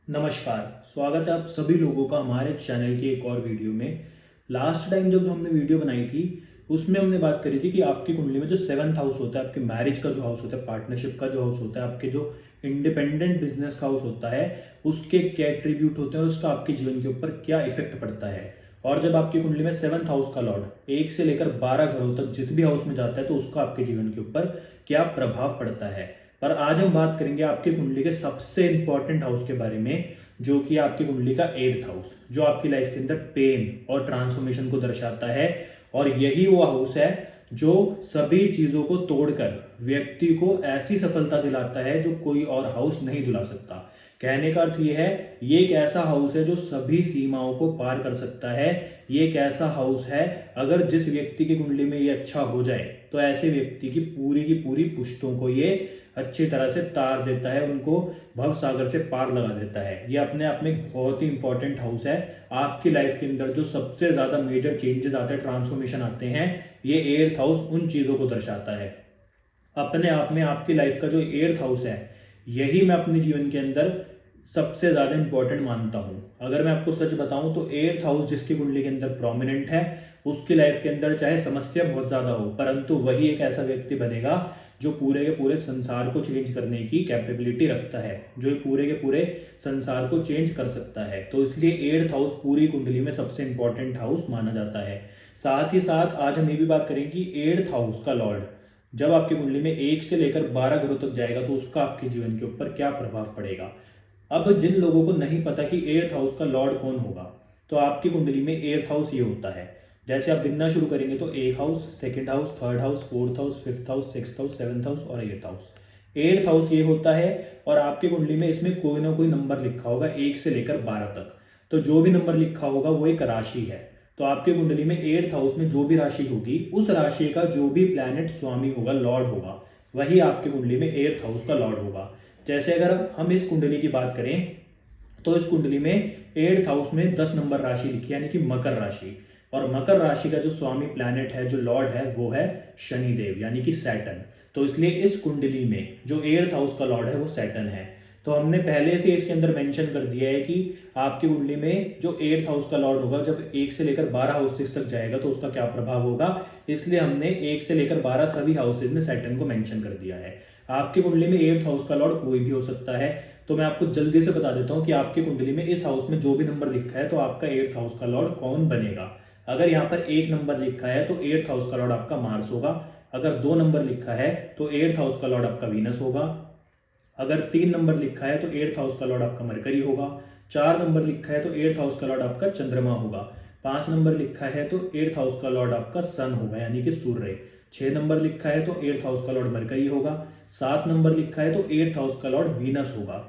नमस्कार। स्वागत है आप सभी लोगों का हमारे चैनल की एक और वीडियो में। लास्ट टाइम जब हमने वीडियो बनाई थी उसमें हमने बात करी थी कि आपकी कुंडली में जो सेवंथ हाउस होता है, आपके मैरिज का जो हाउस होता है, पार्टनरशिप का जो हाउस होता है, आपके जो इंडिपेंडेंट बिजनेस का हाउस होता है, उसके क्या एट्रीब्यूट होते हैं और उसका आपके जीवन के ऊपर क्या इफेक्ट पड़ता है। और जब आपकी कुंडली में सेवंथ हाउस का लॉर्ड 1 से लेकर 12 घरों तक जिस भी हाउस में जाता है तो उसका आपके जीवन के ऊपर क्या प्रभाव पड़ता है। पर आज हम बात करेंगे आपकी कुंडली के सबसे इंपॉर्टेंट हाउस के बारे में, जो कि आपकी कुंडली का 8th हाउस, जो आपकी लाइफ के अंदर पेन और ट्रांसफॉर्मेशन को दर्शाता है। और यही वो हाउस है जो सभी चीजों को तोड़कर व्यक्ति को ऐसी सफलता दिलाता है जो कोई और हाउस नहीं दिला सकता। कहने का अर्थ ये है, ये एक ऐसा हाउस है जो सभी सीमाओं को पार कर सकता है। ये एक ऐसा हाउस है, अगर जिस व्यक्ति की कुंडली में ये अच्छा हो जाए तो ऐसे व्यक्ति की पूरी पुश्तों को ये अच्छी तरह से तार देता है, उनको भव सागर से पार लगा देता है। ये अपने आप में एक बहुत ही इंपॉर्टेंट हाउस है। आपकी लाइफ के अंदर जो सबसे ज्यादा मेजर चेंजेस आते हैं, ट्रांसफॉर्मेशन आते हैं, ये 8th हाउस उन चीजों को दर्शाता है। अपने आप में आपकी लाइफ का जो 8th हाउस है, यही मैं अपने जीवन के अंदर सबसे ज्यादा इंपॉर्टेंट मानता हूं। अगर मैं आपको सच बताऊं तो 8th हाउस जिसकी कुंडली के अंदर प्रोमिनेंट है, उसकी लाइफ के अंदर चाहे समस्या बहुत ज्यादा हो, परंतु वही एक ऐसा व्यक्ति बनेगा जो पूरे के पूरे संसार को चेंज करने की कैपेबिलिटी रखता है, जो पूरे के पूरे संसार को चेंज कर सकता है। तो इसलिए 8th हाउस पूरी कुंडली में सबसे इंपॉर्टेंट हाउस माना जाता है। साथ ही साथ आज हम ये भी बात करेंगे कि 8th हाउस का लॉर्ड जब आपकी कुंडली में 1 से लेकर 12 घरों तक जाएगा तो उसका आपके जीवन के ऊपर क्या प्रभाव पड़ेगा। अब जिन लोगों को नहीं पता कि 8th हाउस का लॉर्ड कौन होगा, तो आपकी कुंडली में 8th हाउस ये होता है। जैसे आप गिनना शुरू करेंगे तो 1 house, 2nd house, 3rd house, 4th house, 5th house, 6th house, 7th house और 8th हाउस। 8th हाउस ये होता है और आपकी कुंडली में इसमें कोई ना कोई नंबर लिखा होगा 1 से लेकर 12 तक। तो जो भी नंबर लिखा होगा वो एक राशि है। तो आपकी कुंडली में 8th हाउस में जो भी राशि होगी, उस राशि का जो भी प्लैनेट स्वामी होगा, लॉर्ड होगा, वही आपकी कुंडली में 8th हाउस का लॉर्ड होगा। जैसे अगर हम इस कुंडली की बात करें तो इस कुंडली में 8th हाउस में 10 नंबर राशि लिखी है, यानी कि मकर राशि। और मकर राशि का जो स्वामी प्लैनेट है, जो लॉर्ड है, वो है शनिदेव, यानी कि सैटर्न। तो इसलिए इस कुंडली में जो 8th हाउस का लॉर्ड है वो सैटर्न है। तो हमने पहले से इसके अंदर मेंशन कर दिया है कि आपकी कुंडली में जो 8th हाउस का लॉर्ड होगा, जब 1 से लेकर 12 हाउसेस तक जाएगा तो उसका क्या प्रभाव होगा। इसलिए हमने 1 से लेकर 12 सभी हाउसेज में सैटर्न को मेंशन कर दिया है। आपकी कुंडली में 8th हाउस का लॉर्ड कोई भी हो सकता है। तो मैं आपको जल्दी से बता देता हूं कि आपकी कुंडली में इस हाउस में जो भी नंबर लिखा है तो आपका 8th हाउस का लॉर्ड कौन बनेगा। अगर यहाँ पर 1 नंबर लिखा है तो 8th हाउस का लॉर्ड आपका मार्स होगा। अगर 2 नंबर लिखा है तो 8th हाउस का लॉर्ड आपका वीनस होगा। अगर 3 नंबर लिखा है तो 8th हाउस का लॉर्ड आपका मरकरी होगा। 4 नंबर लिखा है तो 8th हाउस का लॉर्ड आपका चंद्रमा होगा। 5 नंबर लिखा है तो 8th हाउस का लॉर्ड आपका सन होगा, यानी कि सूर्य। 6 नंबर लिखा है तो 8th हाउस का लॉर्ड मरकरी होगा। 7 नंबर लिखा है तो 8th हाउस का लॉर्ड वीनस होगा।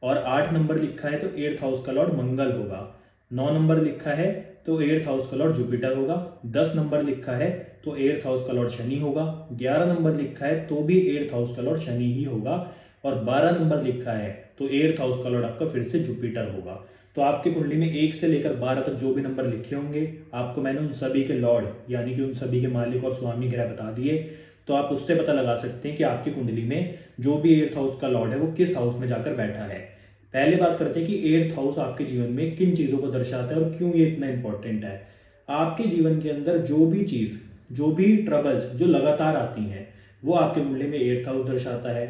और 8 नंबर लिखा है तो 8th हाउस का लॉर्ड मंगल होगा। 9 नंबर लिखा है तो 8th हाउस का लॉर्ड जुपिटर होगा। 10 नंबर लिखा है तो 8th हाउस का लॉर्ड शनि होगा। 11 नंबर लिखा है तो भी 8th हाउस का लॉर्ड शनि ही होगा। और 12 नंबर लिखा है तो 8th हाउस का लॉर्ड आपका फिर से जुपिटर होगा। तो आपकी कुंडली में 1 से लेकर 12 तक जो भी नंबर लिखे होंगे, आपको मैंने उन सभी के लॉर्ड यानी कि उन सभी के मालिक और स्वामी ग्रह बता दिए। तो आप उससे पता लगा सकते हैं कि आपकी कुंडली में जो भी 8th हाउस का लॉर्ड है वो किस हाउस में जाकर बैठा है। पहले बात करते हैं कि 8th हाउस आपके जीवन में किन चीजों को दर्शाता है और क्यों ये इतना इंपॉर्टेंट है। आपके जीवन के अंदर जो भी चीज, जो भी ट्रबल्स जो लगातार आती हैं, वो आपके कुंडली में 8th हाउस दर्शाता है।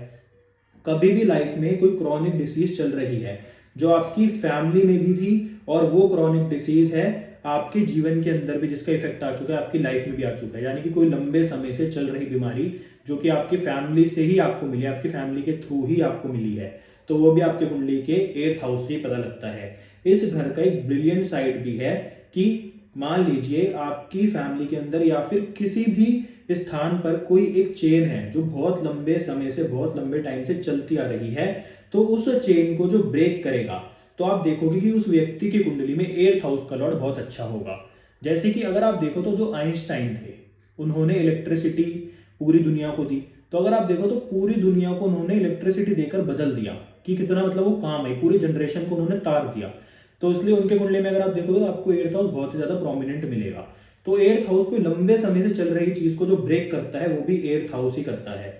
कभी भी लाइफ में कोई क्रॉनिक डिसीज चल रही है जो आपकी फैमिली में भी थी, और वो क्रॉनिक डिसीज है आपके जीवन के अंदर भी, जिसका इफेक्ट आ चुका है, आपकी लाइफ में भी आ चुका है, यानी कि कोई लंबे समय से चल रही बीमारी जो कि आपकी फैमिली से ही आपको मिली, आपकी फैमिली के थ्रू ही आपको मिली है, तो वो भी आपके कुंडली के 8th हाउस से ही पता लगता है। इस घर का एक ब्रिलियंट साइड भी है कि मान लीजिए आपकी फैमिली के अंदर या फिर किसी भी स्थान पर कोई एक चेन है जो बहुत लंबे समय से, बहुत लंबे टाइम से चलती आ रही है, तो उस चेन को जो ब्रेक करेगा तो आप देखोगे कि उस व्यक्ति की कुंडली में 8th हाउस का लॉर्ड बहुत अच्छा होगा। जैसे कि अगर आप देखो तो जो आइंस्टाइन थे, उन्होंने इलेक्ट्रिसिटी पूरी दुनिया को दी। तो अगर आप देखो तो पूरी दुनिया को उन्होंने इलेक्ट्रिसिटी देकर बदल दिया कि कितना मतलब वो काम है, पूरी जनरेशन को उन्होंने तार दिया। तो इसलिए उनके कुंडली में अगर आप देखोगे तो आपको 8th हाउस बहुत ही ज्यादा प्रोमिनेंट मिलेगा। तो 8th हाउस कोई लंबे समय से चल रही चीज को जो ब्रेक करता है वो भी 8th हाउस ही करता है।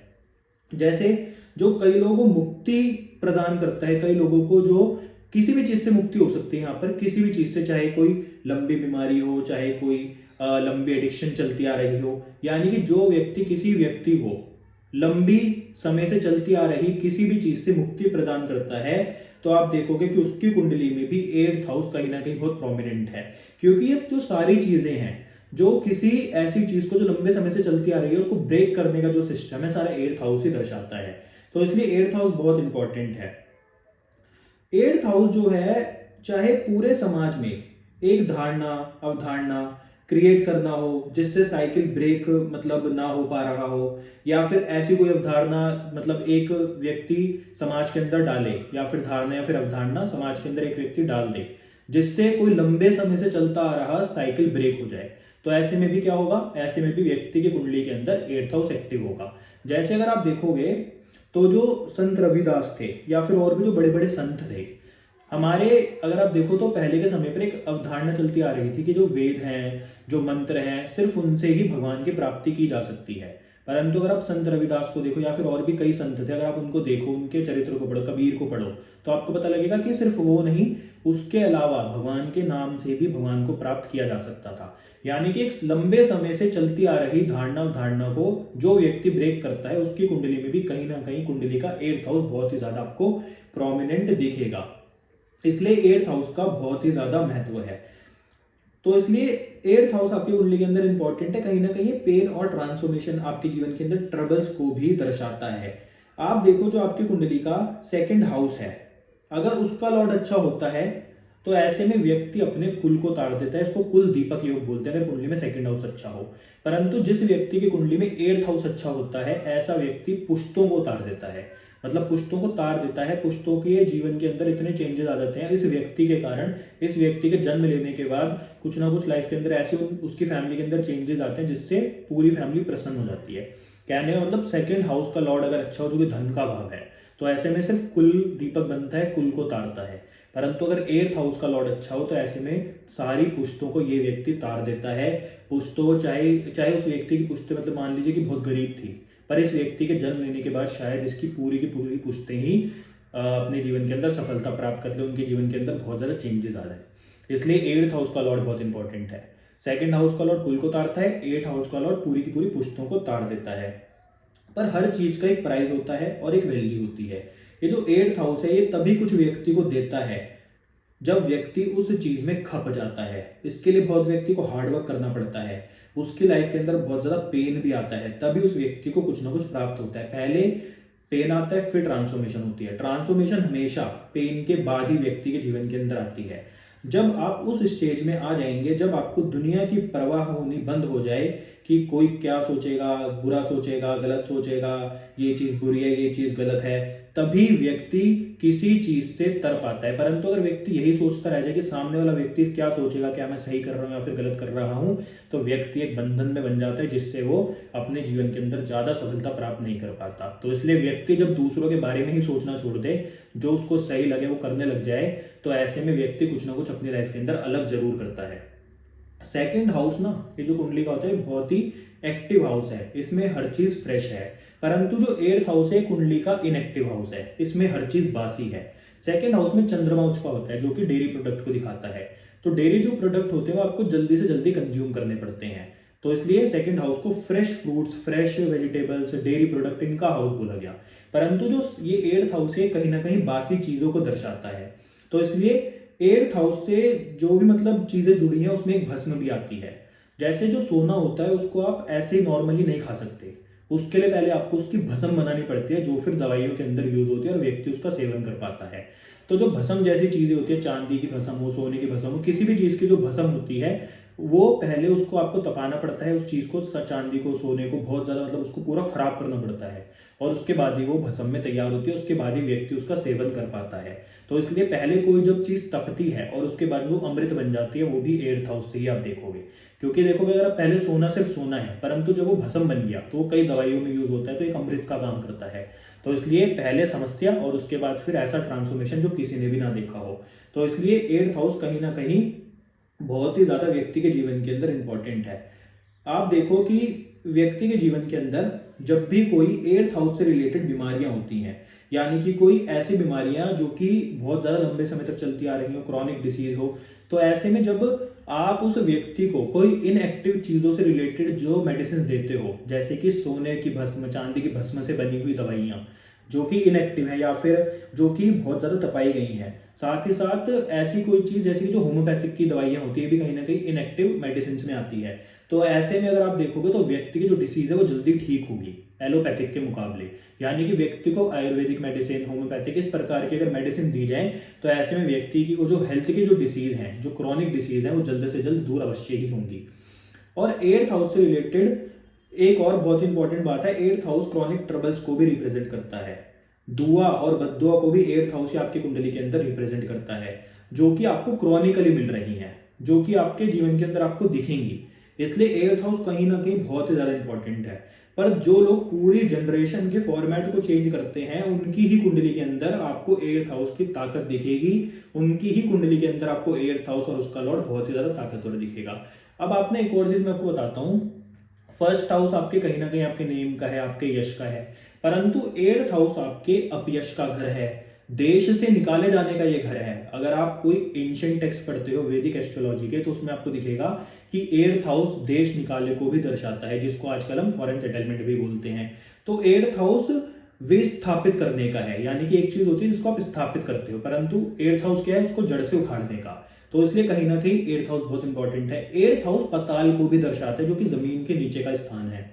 जैसे जो कई लोगों को मुक्ति प्रदान करता है, कई लोगों को जो किसी भी चीज से मुक्ति हो सकती है यहाँ पर, किसी भी चीज से, चाहे कोई लंबी बीमारी हो, चाहे कोई लंबी एडिक्शन चलती आ रही हो, यानी कि जो व्यक्ति किसी व्यक्ति को लंबी समय से चलती आ रही किसी भी चीज से मुक्ति प्रदान करता है, तो आप देखोगे कि उसकी कुंडली में भी 8th हाउस कहीं ना कहीं बहुत प्रोमिनेंट है। क्योंकि ये जो सारी चीजें हैं, जो किसी ऐसी चीज को जो लंबे समय से चलती आ रही है उसको ब्रेक करने का जो सिस्टम है, सारा 8th हाउस ही दर्शाता है। तो इसलिए 8th हाउस बहुत इंपॉर्टेंट है। 8th हाउस जो है, चाहे पूरे समाज में एक धारणा अवधारणा क्रिएट करना हो जिससे साइकिल ब्रेक मतलब ना हो पा रहा हो, या फिर ऐसी कोई अवधारणा मतलब एक व्यक्ति समाज के अंदर डाले, या फिर धारणा या फिर अवधारणा समाज के अंदर एक व्यक्ति डाल दे जिससे कोई लंबे समय से चलता आ रहा साइकिल ब्रेक हो जाए, तो ऐसे में भी क्या होगा, ऐसे में भी व्यक्ति की कुंडली के अंदर 8th हाउस एक्टिव होगा। जैसे अगर आप देखोगे तो जो संत रविदास थे या फिर और भी जो बड़े बड़े संत थे हमारे, अगर आप देखो तो पहले के समय पर एक अवधारणा चलती आ रही थी कि जो वेद हैं, जो मंत्र हैं, सिर्फ उनसे ही भगवान की प्राप्ति की जा सकती है। परंतु अगर आप संत रविदास को देखो या फिर और भी कई संत थे, अगर आप उनको देखो, उनके चरित्र को पढ़ो, कबीर को पढ़ो, तो आपको पता लगेगा कि सिर्फ वो नहीं, उसके अलावा भगवान के नाम से भी भगवान को प्राप्त किया जा सकता था। यानी कि एक लंबे समय से चलती आ रही धारणा को जो व्यक्ति ब्रेक करता है उसकी कुंडली में भी कहीं ना कहीं कुंडली का 8th हाउस बहुत ही ज्यादा आपको प्रोमिनेंट दिखेगा। इसलिए 8th हाउस का बहुत ही ज्यादा महत्व है। तो इसलिए 8th हाउस आपकी कुंडली के अंदर इंपॉर्टेंट है। कहीं ना कहीं पेन और ट्रांसफॉर्मेशन आपके जीवन के अंदर ट्रबल्स को भी दर्शाता है। आप देखो जो आपकी कुंडली का 2nd हाउस है, अगर उसका लॉर्ड अच्छा होता है तो ऐसे में व्यक्ति अपने कुल को ताड़ देता है। इसको कुल दीपक योग बोलते हैं अगर कुंडली में 2nd हाउस अच्छा हो। परंतु जिस व्यक्ति की कुंडली में 8th हाउस अच्छा होता है, ऐसा व्यक्ति पुश्तों को ताड़ देता है, मतलब पुश्तों को तार देता है। पुश्तों के जीवन के अंदर इतने चेंजेस आ जाते हैं इस व्यक्ति के कारण। इस व्यक्ति के जन्म लेने के बाद कुछ ना कुछ लाइफ के अंदर ऐसे उसकी फैमिली के अंदर चेंजेस आते हैं जिससे पूरी फैमिली प्रसन्न हो जाती है। कहने का मतलब 2nd हाउस का लॉर्ड अगर अच्छा हो, जो कि धन का भाव है, तो ऐसे में सिर्फ कुल दीपक बनता है, कुल को तारता है। परंतु अगर 8th हाउस का लॉर्ड अच्छा हो तो ऐसे में सारी पुश्तों को ये व्यक्ति तार देता है। पुश्तों चाहे उस व्यक्ति की पुश्तें मतलब मान लीजिए कि बहुत गरीब थी, पर इस व्यक्ति के जन्म लेने के बाद शायद इसकी पूरी की पूरी पुश्तें ही अपने जीवन के अंदर सफलता प्राप्त कर ले, उनके जीवन के अंदर बहुत ज्यादा चेंजेस आ जाए। इसलिए 8th हाउस का लॉर्ड बहुत इंपॉर्टेंट है। 2nd हाउस का लॉर्ड कुल को तारता है, 8th हाउस का लॉर्ड पूरी की पूरी पुश्तों को तार देता है। पर हर चीज का एक प्राइस होता है और एक वैल्यू होती है। ये जो 8th हाउस है ये तभी कुछ व्यक्ति को देता है जब व्यक्ति उस चीज में खप जाता है। इसके लिए बहुत व्यक्ति को हार्डवर्क करना पड़ता है, उसकी लाइफ के अंदर बहुत ज्यादा पेन भी आता है, तभी उस व्यक्ति को कुछ ना कुछ प्राप्त होता है। पहले पेन आता है, फिर ट्रांसफॉर्मेशन होती है। ट्रांसफॉर्मेशन हमेशा पेन के बाद ही व्यक्ति के जीवन के अंदर आती है। जब आप उस स्टेज में आ जाएंगे, जब आपको दुनिया की परवाह होनी बंद हो जाए कि कोई क्या सोचेगा, बुरा सोचेगा, गलत सोचेगा, ये चीज बुरी है, ये चीज गलत है, तभी व्यक्ति किसी चीज से तर पाता है। परंतु अगर व्यक्ति यही सोचता रह जाए कि सामने वाला व्यक्ति क्या सोचेगा, क्या मैं सही कर रहा हूँ या फिर गलत कर रहा हूँ, तो व्यक्ति एक बंधन में बन जाता है जिससे वो अपने जीवन के अंदर ज्यादा सफलता प्राप्त नहीं कर पाता। तो इसलिए व्यक्ति जब दूसरों के बारे में ही सोचना छोड़ दे, जो उसको सही लगे वो करने लग जाए, तो ऐसे में व्यक्ति कुछ ना कुछ अपनी लाइफ के अंदर अलग जरूर करता है। 2nd हाउस ना, ये जो कुंडली का होता है बहुत ही एक्टिव हाउस है, इसमें हर चीज फ्रेश है। परंतु जो 8th हाउस है कुंडली का इनएक्टिव हाउस है, इसमें हर चीज बासी है। 2nd हाउस में चंद्रमा उच्च का होता है जो कि डेयरी प्रोडक्ट को दिखाता है। तो डेयरी जो प्रोडक्ट होते हैं वो आपको जल्दी से जल्दी कंज्यूम करने पड़ते हैं। तो इसलिए 2nd हाउस को fresh fruits, fresh vegetables, dairy product इनका हाउस बोला गया। परंतु जो ये 8th हाउस है कहीं ना कहीं बासी चीजों को दर्शाता है। तो इसलिए 8th हाउस से जो भी मतलब चीजें जुड़ी हैं उसमें एक भस्म भी आती है। जैसे जो सोना होता है उसको आप ऐसे ही नॉर्मली नहीं खा सकते, उसके लिए पहले आपको उसकी भस्म बनानी पड़ती है, जो फिर दवाइयों के अंदर यूज होती है और व्यक्ति उसका सेवन कर पाता है। तो जो भस्म जैसी चीजें होती है, चांदी की भस्म हो, सोने की भस्म हो, किसी भी चीज की जो भस्म होती है, वो पहले उसको आपको तपाना पड़ता है, उस चीज को, चांदी को, सोने को बहुत ज्यादा मतलब उसको पूरा खराब करना पड़ता है और उसके बाद ही वो भस्म में तैयार होती है, उसके बाद ही व्यक्ति उसका सेवन कर पाता है। तो इसलिए पहले कोई जब चीज तपती है और उसके बाद वो अमृत बन जाती है, वो भी 8th हाउस से ही आप देखोगे। क्योंकि देखोगे अगर पहले सोना सिर्फ सोना है, परंतु जब वो भस्म बन गया तो वो कई दवाइयों में यूज होता है, तो एक अमृत का काम करता है। तो इसलिए पहले समस्या और उसके बाद फिर ऐसा ट्रांसफॉर्मेशन जो किसी ने भी ना देखा हो। तो इसलिए 8th हाउस कहीं ना कहीं बहुत ही ज्यादा व्यक्ति के जीवन के अंदर इंपॉर्टेंट है। आप देखो कि व्यक्ति के जीवन के अंदर जब भी कोई 8th हाउस से रिलेटेड बीमारियां होती हैं, यानी कि कोई ऐसी बीमारियां जो कि बहुत ज़्यादा लंबे समय तक चलती आ रही हो, क्रॉनिक डिसीज हो, तो ऐसे में जब आप उस व्यक्ति को कोई इनएक्टिव चीज़ों से रिलेटेड जो मेडिसिन देते हो, जैसे कि सोने की भस्म, चांदी की भस्म से बनी हुई दवाइयाँ जो कि इनएक्टिव है या फिर जो कि बहुत ज़्यादा तपाई गई हैं, साथ ही साथ ऐसी कोई चीज़ जैसे कि जो होम्योपैथिक की दवाइयाँ होती है भी कहीं ना कहीं इनएक्टिव मेडिसिन में आती है, तो ऐसे में अगर आप देखोगे तो व्यक्ति की जो डिसीज है वो जल्दी ठीक होगी एलोपैथिक के मुकाबले। यानी कि व्यक्ति को आयुर्वेदिक मेडिसिन, होम्योपैथिक, इस प्रकार की अगर मेडिसिन दी जाए तो ऐसे में व्यक्ति की वो जो हेल्थ की जो डिसीज हैं, जो क्रॉनिक डिसीज है, वो जल्द से जल्द दूर अवश्य ही होंगी। और 8th हाउस से रिलेटेड एक और बहुत इंपॉर्टेंट बात है, 8th हाउस क्रॉनिक ट्रबल्स को भी रिप्रेजेंट करता है। दुआ और बद्दुआ को भी 8th हाउस ही आपकी कुंडली के अंदर रिप्रेजेंट करता है, जो कि आपको क्रॉनिकली मिल रही हैं, जो कि आपके जीवन के अंदर आपको दिखेंगी। इसलिए 8th हाउस कहीं ना कहीं बहुत ही ज्यादा इंपॉर्टेंट है। पर जो लोग पूरी जनरेशन के फॉर्मेट को चेंज करते हैं, उनकी ही कुंडली के अंदर आपको 8th हाउस की ताकत दिखेगी, उनकी ही कुंडली के अंदर आपको 8th हाउस और उसका लॉर्ड बहुत ही ज्यादा ताकतवर दिखेगा। अब आपने एक और चीज मैं आपको बताता हूँ, फर्स्ट हाउस आपके कहीं ना कहीं आपके नेम का है, आपके यश का है, परंतु 8th हाउस आपके अपयश का घर है, देश से निकाले जाने का ये घर है। अगर आप कोई एंशिएंट टेक्स्ट पढ़ते हो वैदिक एस्ट्रोलॉजी के, तो उसमें आपको दिखेगा कि 8th हाउस देश निकाले को भी दर्शाता है, जिसको आजकल हम फॉरेन सेटलमेंट भी बोलते हैं। तो 8th हाउस विस्थापित करने का है, यानी कि एक चीज होती है जिसको आप स्थापित करते हो, परंतु 8th हाउस क्या है, उसको जड़ से उखाड़ने का। तो इसलिए कहीं ना कहीं 8th हाउस बहुत इंपॉर्टेंट है। 8th हाउस पाताल को भी दर्शाता है, जो कि जमीन के नीचे का स्थान है।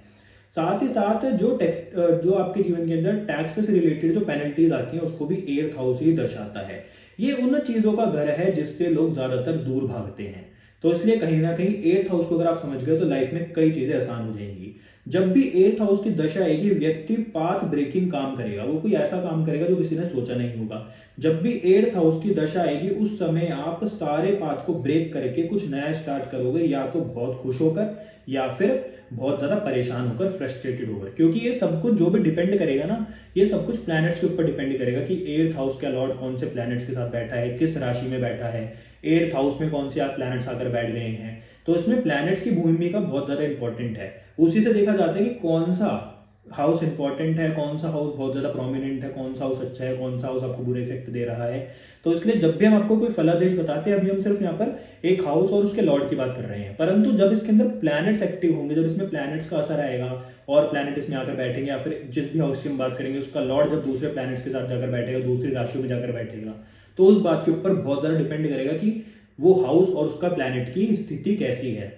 साथ ही साथ जो आपके जीवन के अंदर टैक्स से रिलेटेड जो पेनल्टीज आती हैं, उसको भी 8th हाउस ही दर्शाता है। ये उन चीजों का घर है जिससे लोग ज्यादातर दूर भागते हैं। तो इसलिए कहीं ना कहीं 8th हाउस को अगर आप समझ गए तो लाइफ में कई चीजें आसान हो जाएंगी। जब भी 8th हाउस की दशा आएगी, व्यक्ति पाथ ब्रेकिंग काम करेगा, वो कोई ऐसा काम करेगा जो किसी ने सोचा नहीं होगा। जब भी 8th हाउस की दशा आएगी, उस समय आप सारे पाथ को ब्रेक करके कुछ नया स्टार्ट करोगे, या तो बहुत खुश होकर या फिर बहुत ज्यादा परेशान होकर, फ्रस्ट्रेटेड होकर, क्योंकि ये सब कुछ जो भी डिपेंड करेगा ना, ये सब कुछ प्लैनेट्स के ऊपर डिपेंड करेगा कि 8th हाउस का लॉर्ड कौन से प्लैनेट्स के साथ बैठा है, किस राशि में बैठा है, 8th हाउस में कौन से आप प्लैनेट्स आकर बैठ गए हैं। तो इसमें प्लैनेट्स की भूमिका बहुत ज्यादा इंपॉर्टेंट है। उसी से देखा जाता है कि कौन सा हाउस इंपॉर्टेंट है, कौन सा हाउस बहुत ज्यादा प्रोमिनेंट है, कौन सा हाउस अच्छा है, कौन सा हाउस आपको बुरे इफेक्ट दे रहा है। तो इसलिए जब भी हम आपको कोई फलादेश बताते हैं, अभी हम सिर्फ यहाँ पर एक हाउस और उसके लॉर्ड की बात कर रहे हैं, परंतु जब इसके अंदर प्लैनेट्स एक्टिव होंगे, जब इसमें प्लैनेट्स का असर आएगा और प्लैनेट इसमें आकर बैठेंगे, या फिर जिस भी हाउस की हम बात करेंगे उसका लॉर्ड जब दूसरे प्लैनेट्स के साथ जाकर बैठेगा, दूसरी राशियों में जाकर बैठेगा, तो उस बात के ऊपर बहुत ज्यादा डिपेंड करेगा कि वो हाउस और उसका प्लैनेट की स्थिति कैसी है।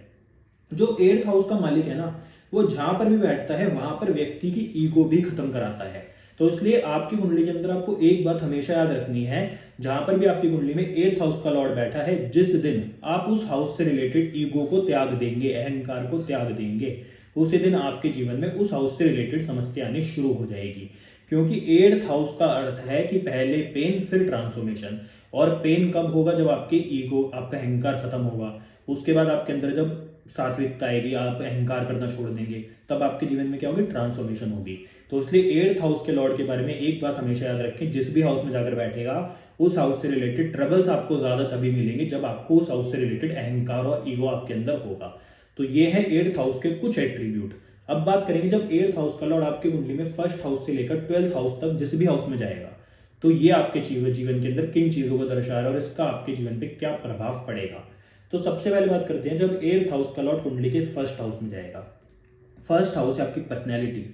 जो 8th हाउस का मालिक है ना, वो जहां पर भी बैठता है वहां पर व्यक्ति की ईगो भी खत्म कराता है। तो इसलिए आपकी कुंडली के अंदर आपको एक बात हमेशा याद रखनी है, जहां पर भी आपकी कुंडली में 8th हाउस का लॉर्ड बैठा है, जिस दिन आप उस हाउस से रिलेटेड ईगो को त्याग देंगे, अहंकार को त्याग देंगे, उसी दिन आपके जीवन में उस हाउस से रिलेटेड समस्या आनी शुरू हो जाएगी। क्योंकि 8th हाउस का अर्थ है कि पहले पेन फिर ट्रांसफॉर्मेशन। और पेन कब होगा? जब आपके ईगो, आपका अहंकार खत्म होगा। उसके बाद आपके अंदर जब सात्विकता आएगी, आप अहंकार करना छोड़ देंगे, तब आपके जीवन में क्या होगी? ट्रांसफॉर्मेशन होगी। तो इसलिए 8th हाउस के लॉर्ड के बारे में एक बात हमेशा याद रखें, जिस भी हाउस में जाकर बैठेगा उस हाउस से रिलेटेड ट्रबल्स आपको ज्यादा तभी मिलेंगे जब आपको उस हाउस से रिलेटेड अहंकार और ईगो आपके अंदर होगा। तो ये है 8th हाउस के कुछ एट्रीब्यूट। अब बात करेंगे जब 8th हाउस का लॉर्ड आपकी कुंडली में फर्स्ट हाउस से लेकर 12th हाउस तक जिस भी हाउस में जाएगा, तो ये आपके जीवन के अंदर किन चीजों को दर्शा रहा है और इसका आपके जीवन पे क्या प्रभाव पड़ेगा। तो सबसे पहले बात करते हैं, जब 8th हाउस का लॉर्ड कुंडली के फर्स्ट हाउस में जाएगा। फर्स्ट हाउस है आपकी पर्सनैलिटी,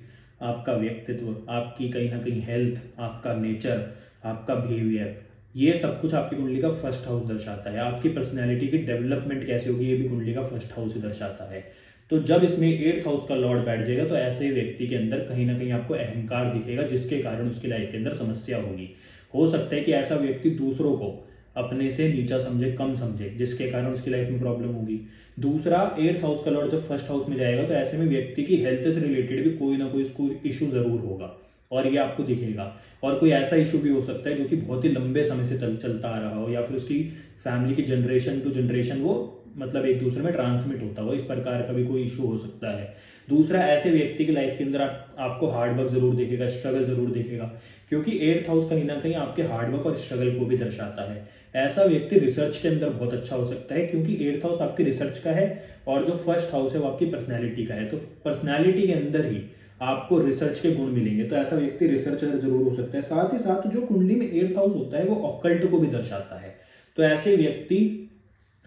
आपका व्यक्तित्व, आपकी कहीं ना कहीं हेल्थ, आपका नेचर, आपका बिहेवियर, ये सब कुछ आपकी कुंडली का फर्स्ट हाउस दर्शाता है। आपकी पर्सनैलिटी की डेवलपमेंट कैसे होगी, ये भी कुंडली का फर्स्ट हाउस ही दर्शाता है। तो जब इसमें 8th हाउस का लॉर्ड बैठ जाएगा, तो ऐसे व्यक्ति के अंदर कहीं ना कहीं आपको अहंकार दिखेगा, जिसके कारण उसकी लाइफ के अंदर समस्या होगी। हो सकता है कि ऐसा व्यक्ति दूसरों को अपने से नीचा समझे, कम समझे, जिसके कारण उसकी लाइफ में प्रॉब्लम होगी। दूसरा, 8th हाउस का लॉर्ड जब फर्स्ट हाउस में जाएगा, तो ऐसे में व्यक्ति की हेल्थ से रिलेटेड भी कोई ना कोई इसको इशू जरूर होगा और ये आपको दिखेगा। और कोई ऐसा इशू भी हो सकता है जो कि बहुत ही लंबे समय से चलता आ रहा हो, या फिर उसकी फैमिली की जनरेशन टू जनरेशन वो मतलब एक दूसरे में ट्रांसमिट होता हो, इस प्रकार का भी कोई इशू हो सकता है। दूसरा, ऐसे व्यक्ति की लाइफ के अंदर आपको हार्डवर्क जरूर दिखेगा, स्ट्रगल जरूर दिखेगा, क्योंकि 8th हाउस कहीं ना कहीं आपके हार्डवर्क और स्ट्रगल को भी दर्शाता है। ऐसा व्यक्ति रिसर्च के अंदर बहुत अच्छा हो सकता है, क्योंकि 8th हाउस आपकी रिसर्च का है और जो फर्स्ट हाउस है वो आपकी पर्सनैलिटी का है। तो पर्सनैलिटी के अंदर ही आपको रिसर्च के गुण मिलेंगे। तो ऐसा व्यक्ति रिसर्चर जरूर हो सकता है। साथ ही साथ जो कुंडली में 8th हाउस होता है वो ऑकल्ट को भी दर्शाता है। तो ऐसे व्यक्ति